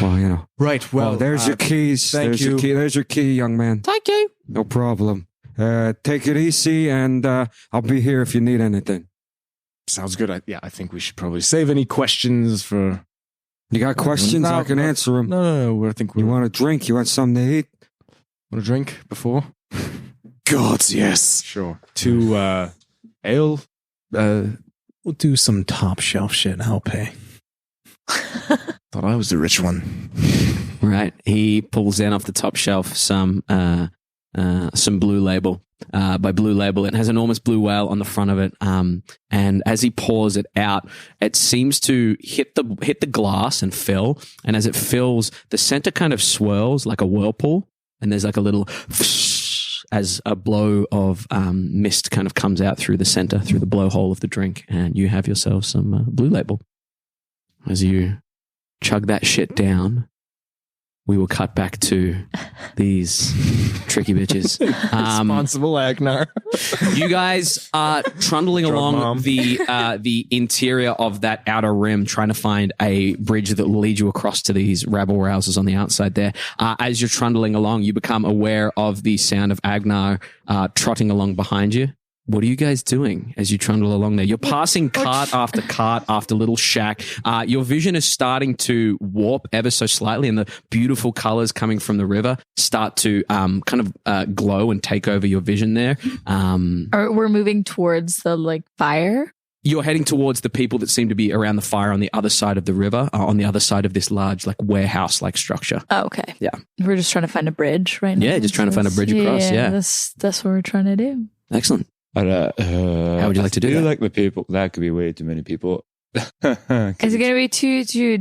Well, you know.
Right, well...
there's your keys.
Thank you.
There's your key, young man.
Thank you.
No problem. Take it easy, and I'll be here if you need anything.
Sounds good. I think we should probably save any questions for...
You got questions?
No,
I can answer them.
No. I think
You want a drink? You want something to eat?
Want a drink before?
God, yes.
Sure. 2 ale?
We'll do some top shelf shit and I'll pay.
Thought I was the rich one.
right. He pulls down off the top shelf some Blue Label. By Blue Label, it has enormous blue whale on the front of it. And as he pours it out, it seems to hit the glass and fill. And as it fills, the center kind of swirls like a whirlpool. And there's like a little as a blow of mist kind of comes out through the center, through the blowhole of the drink. And you have yourself some Blue Label. As you chug that shit down, we will cut back to these tricky bitches.
Responsible Agenar.
You guys are trundling along
Mom.
the interior of that outer rim, trying to find a bridge that will lead you across to these rabble rousers on the outside there. As you're trundling along, you become aware of the sound of Agenar trotting along behind you. What are you guys doing as you trundle along there? You're passing cart after little shack. Your vision is starting to warp ever so slightly, and the beautiful colors coming from the river start to kind of glow and take over your vision there.
We're moving towards the fire.
You're heading towards the people that seem to be around the fire on the other side of the river, on the other side of this large warehouse-like structure.
Oh, okay.
Yeah.
We're just trying to find a bridge right now.
Yeah, just trying to find a bridge across. Yeah.
That's what we're trying to do.
Excellent.
But,
how would you like to do that?
I feel like the people, that could be way too many people.
Is it going to be too? Do you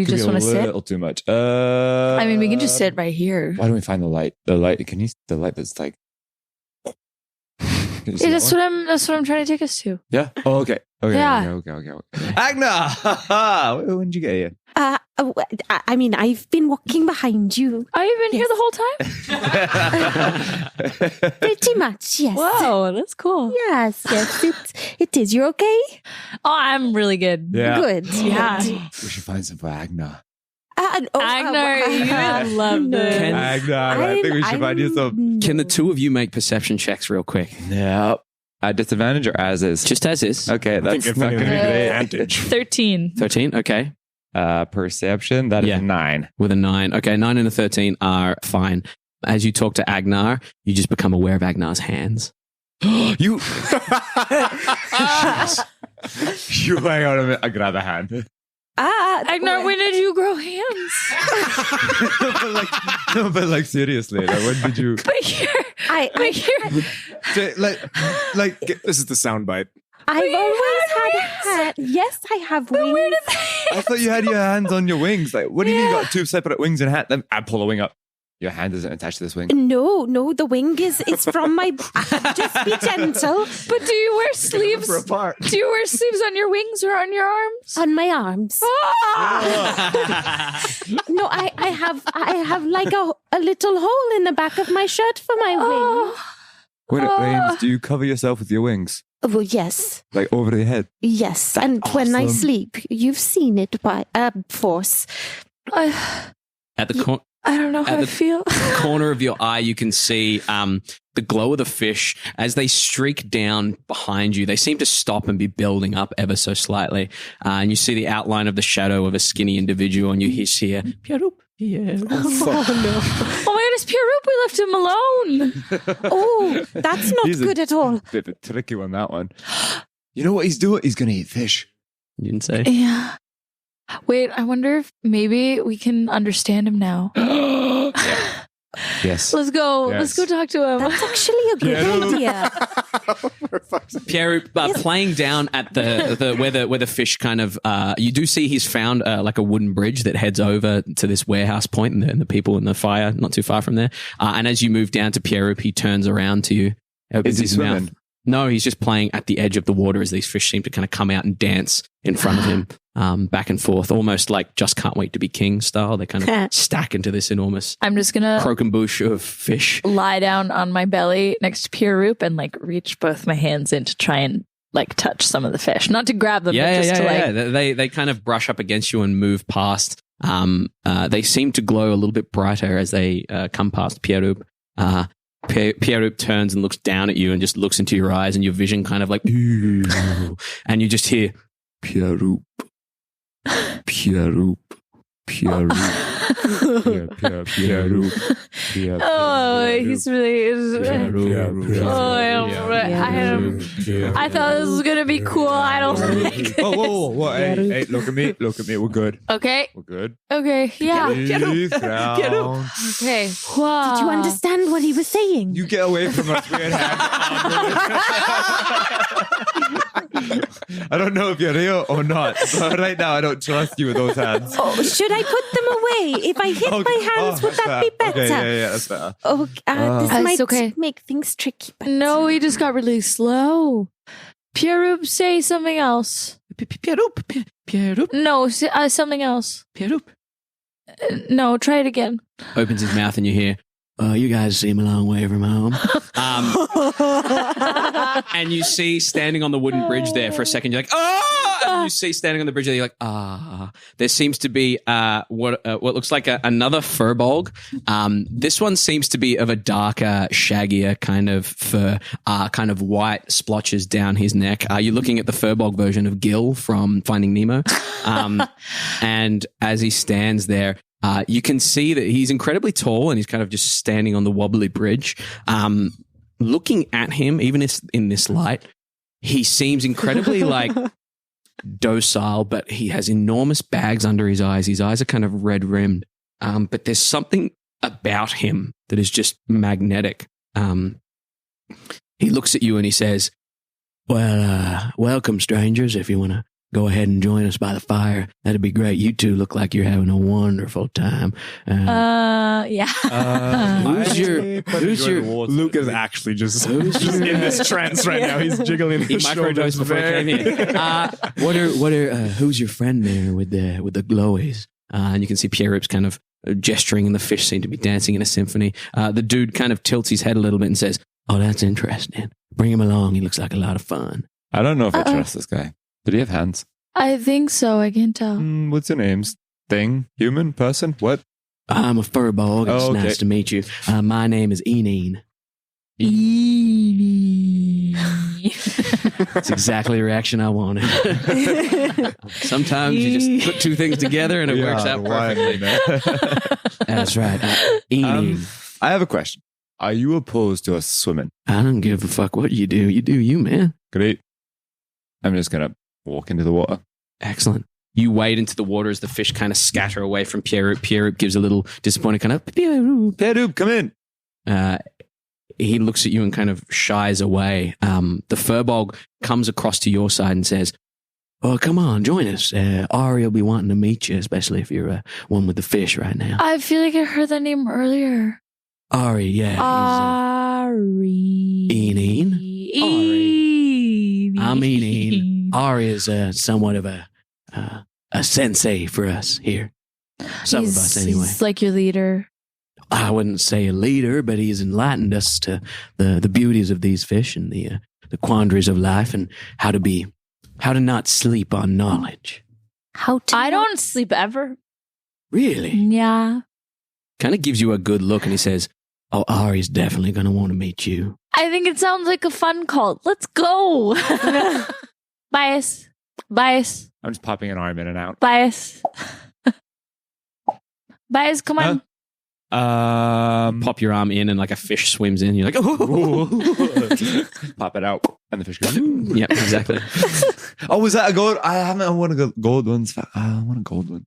just want to sit?
A little too much.
I mean, we can just sit right here.
Why don't we find the light? The light. Can you see the light that's like?
Yeah, that's what I'm trying to take us to.
Yeah. Oh, okay. Okay.
Yeah.
Okay. Agenar! When did you get here?
I mean, I've been walking behind you.
Are you been here the whole time?
Pretty much, yes.
Whoa, that's cool.
Yes, it is. You're okay?
Oh, I'm really good.
Yeah.
Good.
Yeah.
We should find some for Agenar.
Agenar, you love this.
Agenar, I think we should find you some.
Can the two of you make perception checks real quick?
Yeah. At disadvantage or as is?
Just as is.
Okay, that's not going to be great.
Advantage.
13.
13, okay.
Perception, that is 9.
With a 9. Okay, 9 and a 13 are fine. As you talk to Agenar, you just become aware of Agnar's hands.
You hang on a minute. I grab a hand.
Agenar, when did you grow hands?
but seriously, when did you?
But here.
This is the soundbite.
I've always had Yes, I have wings.
Where did
I thought you had your hands on your wings. Like, what do you mean you got two separate wings and a hat? Then I pull a wing up. Your hand isn't attached to this wing.
No, the wing is from my. Just be gentle.
But do you wear sleeves? Do you wear sleeves on your wings or on your arms?
On my arms. No, I have like a little hole in the back of my shirt for my wing.
Wait, do you cover yourself with your wings?
Well, yes.
Like over the head?
Yes, and when I sleep, you've seen it by force.
At the
I don't know how I feel.
corner of your eye, you can see the glow of the fish as they streak down behind you. They seem to stop and be building up ever so slightly. And you see the outline of the shadow of a skinny individual, and you hear, Pierup. Yeah.
Oh my goodness, Pierup, we left him alone.
Oh, that's not good at all.
Bit of a tricky one, that one. You know what he's doing? He's going to eat fish.
You didn't say?
Yeah. Wait, I wonder if maybe we can understand him now.
Yes.
Let's go.
Yes.
Let's go talk to him.
That's actually a good idea.
Pierre, playing down at the where the fish kind of you do see he's found like a wooden bridge that heads over to this warehouse point, and the people in the fire not too far from there. And as you move down to Pierre, he turns around to you.
Is he swimming?
Mouth. No, he's just playing at the edge of the water as these fish seem to kind of come out and dance in front of him, back and forth, almost like Just Can't Wait to Be King style. They kind of stack into this enormous
I'm just going to
croquembouche of fish.
Lie down on my belly next to Pierup and like reach both my hands in to try and like touch some of the fish. Not to grab them, but just to like...
They kind of brush up against you and move past. They seem to glow a little bit brighter as they come past Pierup. Pierup turns and looks down at you and just looks into your eyes, and your vision kind of like, and you just hear, Pierup, Pierup, Pierup, Pierup.
Oh, he's really... I thought this was going to be cool. I don't like this.
Whoa. Hey, look at me. We're good.
Okay.
We're good.
Okay, yeah.
Get up.
Okay.
Did you understand what he was saying?
You get away from us, weird hand. I don't know if you're real or not, but right now I don't trust you with those hands.
Oh, should I put them away? If I hit my hands, would that be better?
Okay, yeah, that's better.
Oh, this might
okay.
make things tricky. But
No, he just got really slow. Pierup, say something else.
Pierup,
No, something else.
Pierup.
No, try it again.
Opens his mouth and you hear, you guys seem a long way from home. And you see standing on the wooden bridge there for a second, you're like, and you see standing on the bridge there, you're like, There seems to be what looks like another furbolg. This one seems to be of a darker, shaggier kind of fur, kind of white splotches down his neck. You're looking at the furbolg version of Gil from Finding Nemo. And as he stands there, you can see that he's incredibly tall and he's kind of just standing on the wobbly bridge. Looking at him, even in this light, he seems incredibly like docile, but he has enormous bags under his eyes. His eyes are kind of red rimmed. But there's something about him that is just magnetic. He looks at you and he says, well, welcome strangers. If you want to go ahead and join us by the fire, that'd be great. You two look like you're having a wonderful time.
Yeah.
Who's your
Luke is actually just in this trance right now. He's jiggling
he
his
microdosed
shoulders.
before he came here. Who's your friend there with the glowies? And you can see Pierre's kind of gesturing and the fish seem to be dancing in a symphony. The dude kind of tilts his head a little bit and says, oh, that's interesting. Bring him along. He looks like a lot of fun.
I don't know if I trust this guy. Did he have hands?
I think so. I can't tell.
What's your names? Thing? Human? Person? What?
I'm a furbolg. It's
okay.
nice to meet you. My name is Eneen. That's exactly the reaction I wanted. Sometimes you just put two things together and it works out perfectly. That's right. Eneen.
I have a question. Are you opposed to us swimming?
I don't give a fuck what you do. You do you, man.
Great. I'm just going to walk into the water.
Excellent. You wade into the water as the fish kind of scatter away from Pierre. Pierre gives a little disappointed kind of,
Pierre, come in.
He looks at you and kind of shies away. The furbolg comes across to your side and says,
Oh, come on, join us. Ari will be wanting to meet you, especially if you're one with the fish right now.
I feel like I heard that name earlier.
Ari, yeah.
Ari.
Een.
Ari.
I'm Een. Ari is somewhat of a sensei for us here. Some of us, anyway.
He's like your leader.
I wouldn't say a leader, but he's enlightened us to the beauties of these fish and the quandaries of life and how to not sleep on knowledge.
I don't sleep ever.
Really?
Yeah.
Kind of gives you a good look and he says, oh, Ari's definitely going to want to meet you.
I think it sounds like a fun cult. Let's go. Bias.
I'm just popping an arm in and out.
Bias, come on.
Pop your arm in and like a fish swims in. You're like, oh.
Pop it out. And the fish goes,
Yep, exactly.
oh, was that a gold? I want a gold one. I want a gold one.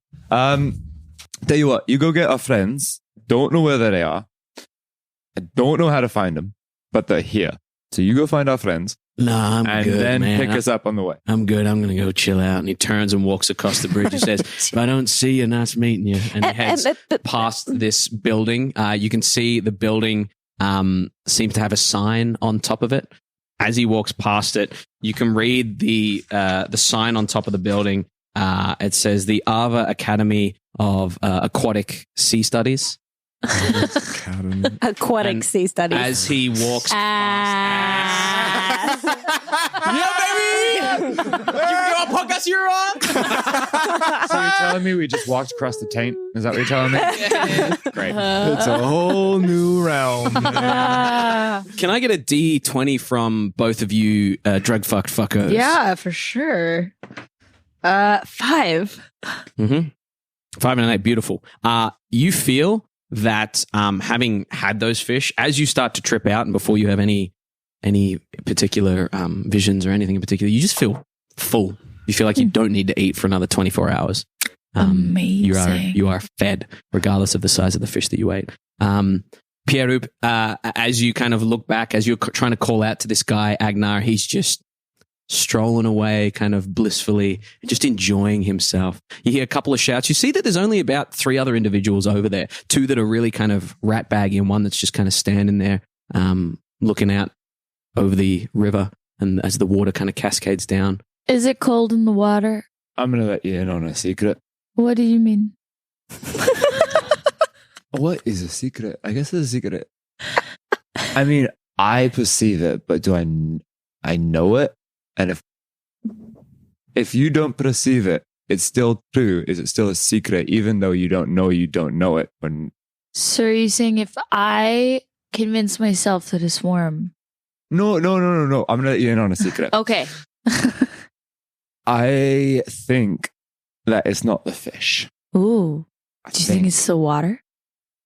Tell you what, you go get our friends. Don't know where they are. I don't know how to find them, but they're here. So you go find our friends.
Nah, I'm
and
good,
then
man.
pick us up on the way.
I'm good. I'm going to go chill out. And he turns and walks across the bridge. He says, if I don't see you, nice meeting you.
And he heads past this building. You can see the building seems to have a sign on top of it. As he walks past it, you can read the sign on top of the building. It says the Abha Academy of Aquatic Sea Studies.
Aquatic sea studies.
As he walks past... Yeah, baby! You forget what podcast you're on?
So you're telling me we just walked across the taint? Is that what you're telling me? Great.
It's a whole new realm.
Can I get a D20 from both of you drug fucked fuckers?
Yeah, for sure. 5.
Mm-hmm. 5 and an 8. Beautiful. You feel that having had those fish, as you start to trip out and before you have any particular visions or anything in particular, you just feel full. You feel like you don't need to eat for another 24 hours.
Amazing.
You are fed, regardless of the size of the fish that you ate. Pierre-Rup, as you kind of look back, as you're trying to call out to this guy, Agenar, he's just strolling away kind of blissfully, just enjoying himself. You hear a couple of shouts. You see that there's only about 3 other individuals over there, 2 that are really kind of rat baggy and one that's just kind of standing there looking out over the river and as the water kind of cascades down.
Is it cold in the water?
I'm going to let you in on a secret.
What do you mean?
What is a secret? I guess it's a secret. I mean, I perceive it, but do I know it? And if you don't perceive it, it's still true. Is it still a secret, even though you don't know it?
So are you saying if I convince myself that it's warm?
No. I'm going to let you in on a secret.
Okay.
I think that it's not the fish.
Ooh. Do you think it's the water?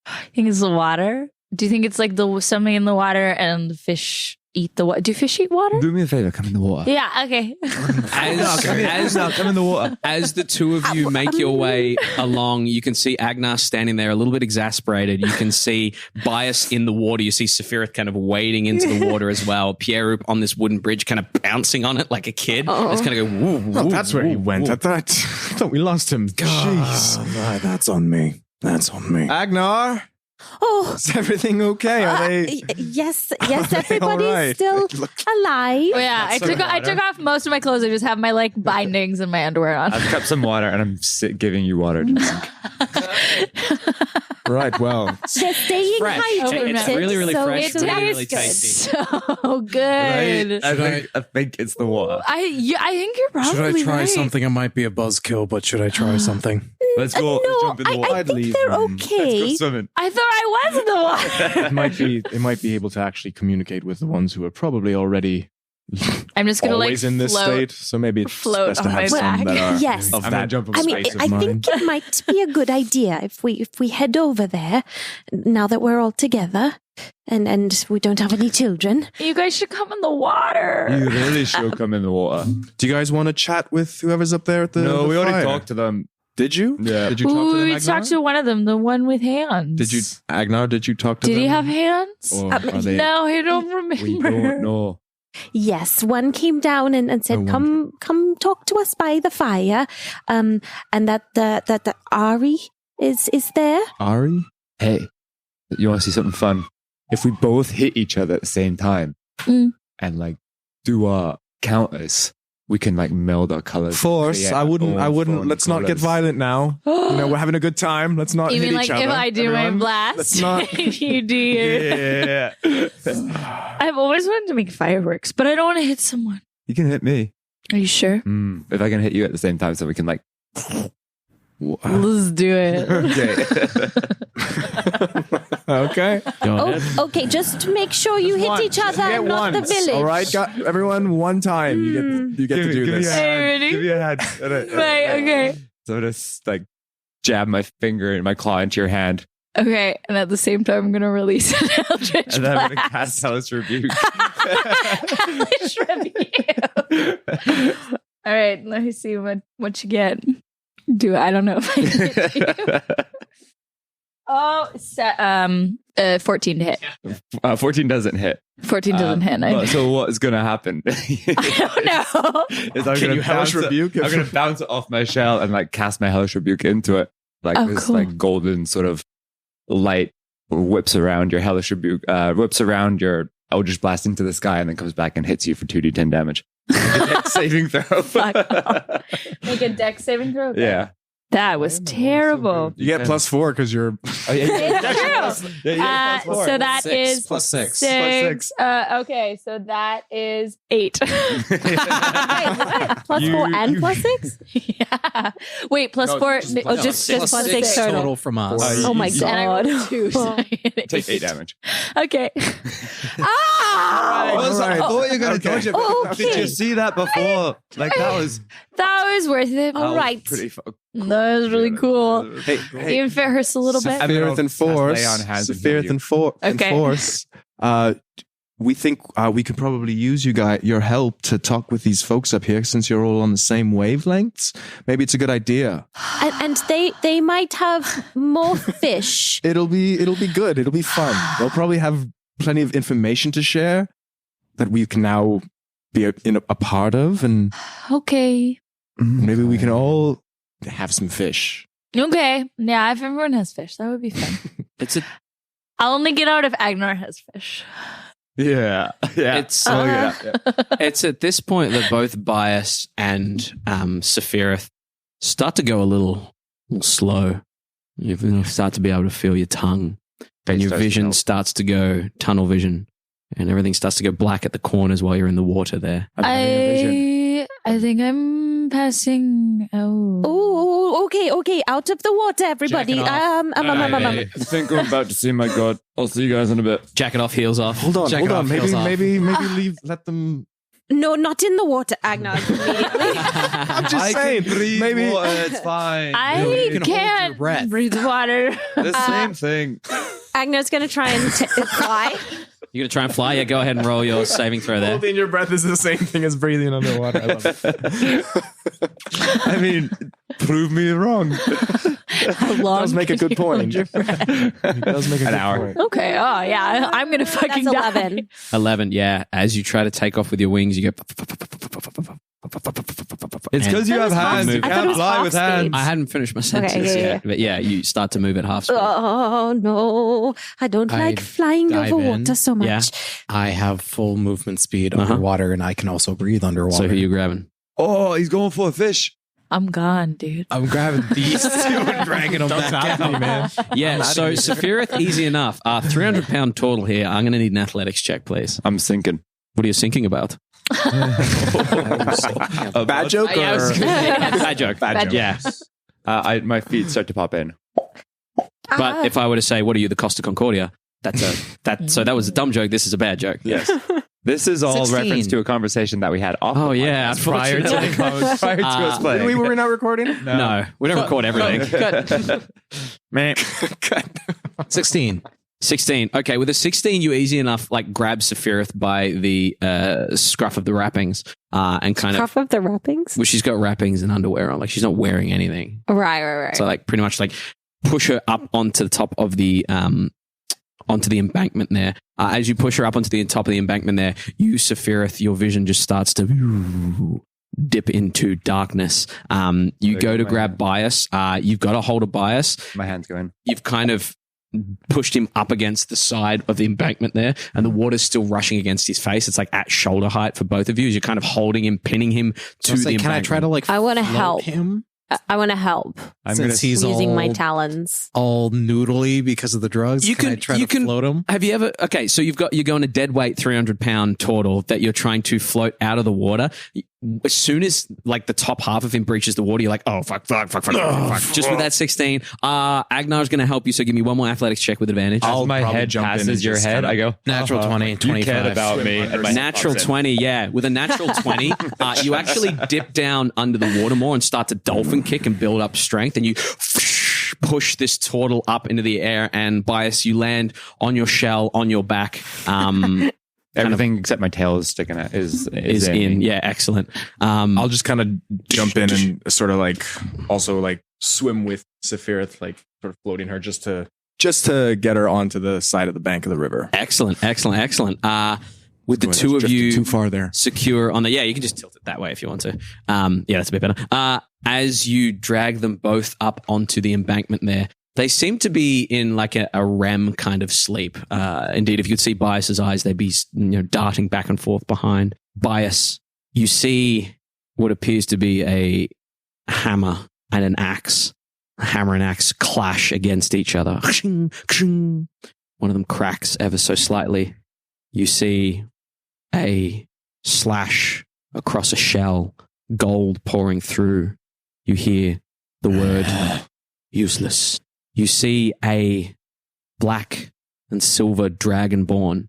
You think it's the water? Do you think it's like something in the water and the fish eat the water? Do fish eat water?
Do me a favor, come in the water.
Yeah, okay.
Come in the water.
As the 2 of you make your way along, you can see Agenar standing there a little bit exasperated. You can see Bias in the water. You see Safirith kind of wading into the water as well. Pierre on this wooden bridge kind of bouncing on it like a kid. It's kind of go, woo, woo,
Oh, that's where he went.
woo.
I thought we lost him. Jeez. That's on me. Agenar?
Oh,
Is everything okay? Are they?
yes, everybody's
right?
still alive.
Oh, yeah, I took off most of my clothes. I just have my like bindings and my underwear on.
I've kept some water and I'm giving you water to drink.
Right, well.
They're staying
fresh.
hydrated.
It's really, really
so
fresh.
It
It's really,
tastes
really tasty.
So good.
I think it's the water.
I think you're probably
Should I try
right.
something? It might be a buzzkill, but should I try something?
Let's go.
No,
Let's jump in the water.
I think they're okay.
Let's go swimming.
I thought I was in the water.
It might be able to actually communicate with the ones who are probably already
I'm just gonna
always
like
in this
float.
state. So maybe it's
float
best to
on my
have some
back.
that are
Yes.
of
I'm gonna
that
jump in
I mean,
space of
I
mine.
think it might be a good idea if we head over there now that we're all together and we don't have any children.
You guys should come in the water.
You really should come in the water.
Do you guys want to chat with whoever's up there at the
No,
the
we already
fire?
talked to them.
Did you?
Yeah.
Did you talk to them,
we
Agenar?
talked to one of them, the one with hands.
Did you, Agenar, did you talk to
Did
them?
he have hands?
Or are they...
No, I don't remember.
We don't know.
Yes, one came down and said, come talk to us by the fire. And that the Ari is there.
Ari?
Hey, you want to see something fun? If we both hit each other at the same time and like do our counters, we can like meld our colors.
Force. I wouldn't. Let's not get violent now. We're having a good time. Let's not
You
hit
mean
each
like
other.
if I do my
Everyone,
blast,
let's not.
you do your...
Yeah.
I've always wanted to make fireworks, but I don't want to hit someone.
You can hit me.
Are you sure?
If I can hit you at the same time, so we can like.
Let's do it.
Okay.
Okay, just to make sure you hit each other
Get
and not the
once,
village.
all right, everyone. One time, you get to do this.
Ready?
Give me a hand.
Right, okay.
So just like jab my finger and my claw into your hand,
Okay, and at the same time, I'm going to release an Eldritch
and then I'm
Blast.
gonna cast Hellish Rebuke.
Hellish Rebuke. All right, let me see what you get. I don't know if I get you. Oh, 14 to hit.
14 doesn't hit.
14 doesn't hit.
So what is gonna happen?
I don't know.
Is I'm
Can you Hellish Rebuke?
I'm gonna bounce it off my shell and like cast my Hellish Rebuke into it. Like this
cool.
like golden sort of light whips around your Hellish Rebuke, whips around your Eldritch Blast into the sky and then comes back and hits you for 2d10 damage. Dex saving throw.
Fuck off. Make a dex saving throw? Okay.
Yeah.
That was terrible.
You get +4 because you're.
Oh, yeah,
It's true.
yeah, +4.
So that is
Plus 6.
six. Okay, so that is 8.
Wait, what? +4 and +6?
Yeah. Wait, plus 4. Just
plus
plus
6
6
total from us.
Oh my
And I rolled
god.
2. So I hit
Take 8 damage.
Okay. Ah!
Right.
I thought you were going to dodge it. but
Okay.
Did you see that before? Like that was
That was worth it.
All right.
pretty
That was really cool.
Hey,
Even if it hurts a little bit.
Safirith and Force.
lay on hands and
Safirith
heal
and
Okay.
Force. We think we could probably use your help to talk with these folks up here since you're all on the same wavelengths. Maybe it's a good idea.
And they might have more fish.
It'll be good. It'll be fun. They'll probably have plenty of information to share that we can now be a part of, and
Okay.
maybe we can all have some fish.
Okay. Yeah, if everyone has fish, that would be fun. I'll only get out if Agenar has fish.
Yeah. Yeah.
It's
yeah.
it's at this point that both Bias and Safirith start to go a little slow. You start to be able to feel your tongue, and your vision starts to go tunnel vision, and everything starts to go black at the corners while you're in the water there.
I think I'm passing out.
Oh, okay. Out of the water, everybody.
I think I'm about to see my god. I'll see you guys in a bit.
Jacket off, heels off.
Hold on.
Heels off.
Maybe let them.
No, not in the water, Agenar. Immediately.
I'm just saying.
breathe
Maybe
water, it's fine.
I
can hold
can't
your breath.
breathe water.
The same thing.
Agnar's going to try and fly.
You're going to try and fly? Yeah, go ahead and roll your saving throw there.
Holding your breath is the same thing as breathing underwater. I love it.
I mean, prove me wrong.
How long
does make a
can
good
you
point.
hold your breath?
It does make a
An
good
hour.
point.
Okay. Oh, yeah. I'm going to fucking
That's
die.
11.
11, yeah. As you try to take off with your wings, you go...
It's because you have hands. You
I thought it
can't
was
fly with
half
hands.
I hadn't finished my sentence
Okay,
yet. But yeah, you start to move at half speed.
Oh, no. I don't
I
like flying
dive
over
in.
water so much.
Yeah.
I have full movement speed
Uh-huh.
underwater, and I can also breathe underwater.
So who are you grabbing?
Oh, he's going for a fish.
I'm gone, dude.
I'm grabbing these two and dragging them back out.
man.
Yeah, so Safirith, easy enough. 300-pound total here. I'm going to need an athletics check, please.
I'm sinking.
What are you thinking about?
A bad joke?
Yeah, I was
Or?
gonna- yeah, bad joke.
Bad joke.
Yeah.
My feet start to pop in.
But if I were to say, what are you, the Costa Concordia? So that was a dumb joke. This is a bad joke.
Yes. This is all
16.
reference to a conversation that we had off.
Oh,
the
yeah,
podcast prior to
unfortunately.
prior to us playing.
We were not recording?
No, we don't record everything.
Man.
16.
16. Okay, with a 16, you easy enough like grab Safirith by the scruff of the wrappings and kind
Scruff of the wrappings?
well, she's got wrappings and underwear on. Like she's not wearing anything.
Right.
So like pretty much like push her up onto the top of the onto the embankment there. As you push her up onto the top of the embankment there, you, Safirith, your vision just starts to dip into darkness. You go to grab Bias. You've got a hold of Bias.
My hand's going.
You've kind of pushed him up against the side of the embankment there, and the water's still rushing against his face. It's like at shoulder height for both of you as you're kind of holding him, pinning him to the embankment.
Can I try to like
I want to
float
help
him?
I want to help.
Since he's
using
all,
my talons.
all noodly because of the drugs. Can I try to float him?
Have you ever? Okay, so you're going a dead weight 300-pound turtle that you're trying to float out of the water. As soon as like the top half of him breaches the water, you're like, oh fuck. Just with that 16, Agnar's going to help you. So give me one more athletics check with advantage.
As my head
jump in
passes
and
your
just
head,
kinda-
I go,
Natural 20, 25.
You cared about me. And my
Natural 20, yeah. With a natural 20, you actually dip down under the water more and start to dolphin kick and build up strength, and you push this turtle up into the air, and Bias, you land on your shell, on your back.
Everything except my tail is sticking out. Is
in. Yeah, excellent.
I'll just kind of jump in and sort of like also like swim with Safirith, like sort of floating her just to get her onto the side of the bank of the river.
Excellent. With the
Boy,
two
that's
of you
drifting too far there.
secure on the, you can just tilt it that way if you want to. Yeah, that's a bit better. As you drag them both up onto the embankment there, they seem to be in like a REM kind of sleep. Indeed, if you could see Bias's eyes, they'd be darting back and forth behind. Bias, you see what appears to be a hammer and an axe. A hammer and axe clash against each other. One of them cracks ever so slightly. You see a slash across a shell, gold pouring through. You hear the word useless. You see a black and silver dragonborn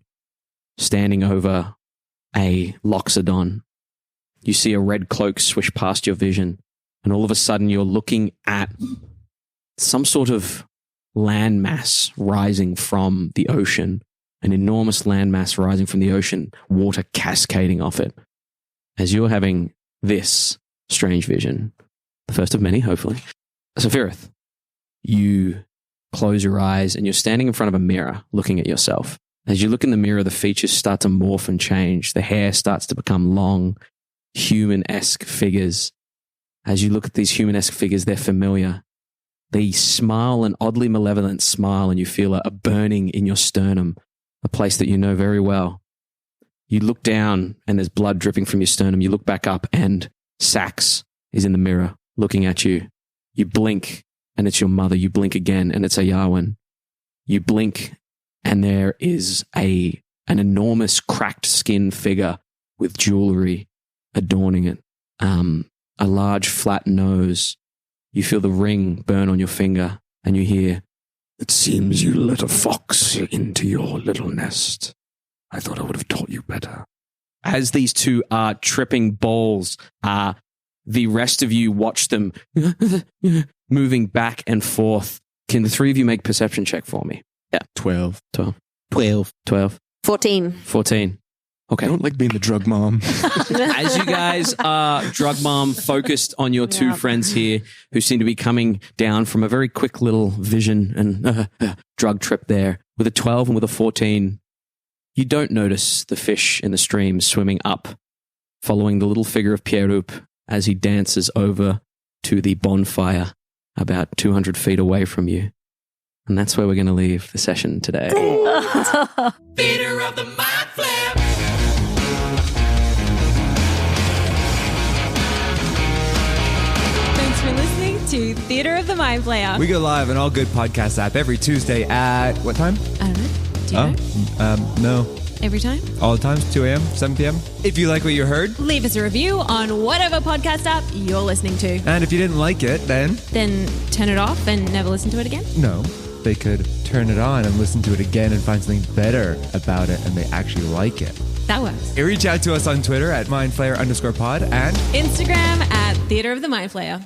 standing over a loxodon. You see a red cloak swish past your vision, and all of a sudden you're looking at some sort of landmass rising from the ocean, an enormous landmass rising from the ocean, water cascading off it. As you're having this strange vision, the first of many, hopefully, Safirith, you close your eyes and you're standing in front of a mirror looking at yourself. As you look in the mirror, the features start to morph and change. The hair starts to become long, human-esque figures. As you look at these human-esque figures, they're familiar. They smile an oddly malevolent smile, and you feel a burning in your sternum, a place that you know very well. You look down and there's blood dripping from your sternum. You look back up and Sax is in the mirror looking at you. You blink and it's your mother. You blink again and it's a Yarwin. You blink and there is an enormous cracked skin figure with jewelry adorning it. A large flat nose. You feel the ring burn on your finger and you hear, "It seems you let a fox into your little nest. I thought I would have taught you better." As these two are tripping balls, the rest of you watch them moving back and forth. Can the three of you make perception check for me? Yeah.
12.
14.
Okay.
I don't like being the drug mom.
As you guys are drug mom focused on your two friends here who seem to be coming down from a very quick little vision and drug trip there, with a 12 and with a 14, you don't notice the fish in the stream swimming up, following the little figure of Pierrup as he dances over to the bonfire about 200 feet away from you. And that's where we're going to leave the session today.
Theater of the Mind Flip.
Thanks for listening to Theater of the Mind Flayer.
We go live on all good podcast app every Tuesday at what time?
I don't know. Do you know?
No.
Every time?
All the times, 2 a.m., 7 p.m. If you like what you heard,
Leave us a review on whatever podcast app you're listening to.
and if you didn't like it, then
Then turn it off and never listen to it again.
no, they could turn it on and listen to it again and find something better about it, and they actually like it.
That works.
Reach out to us on Twitter at mindflayer_pod and
Instagram at Theater of the Mind Flayer.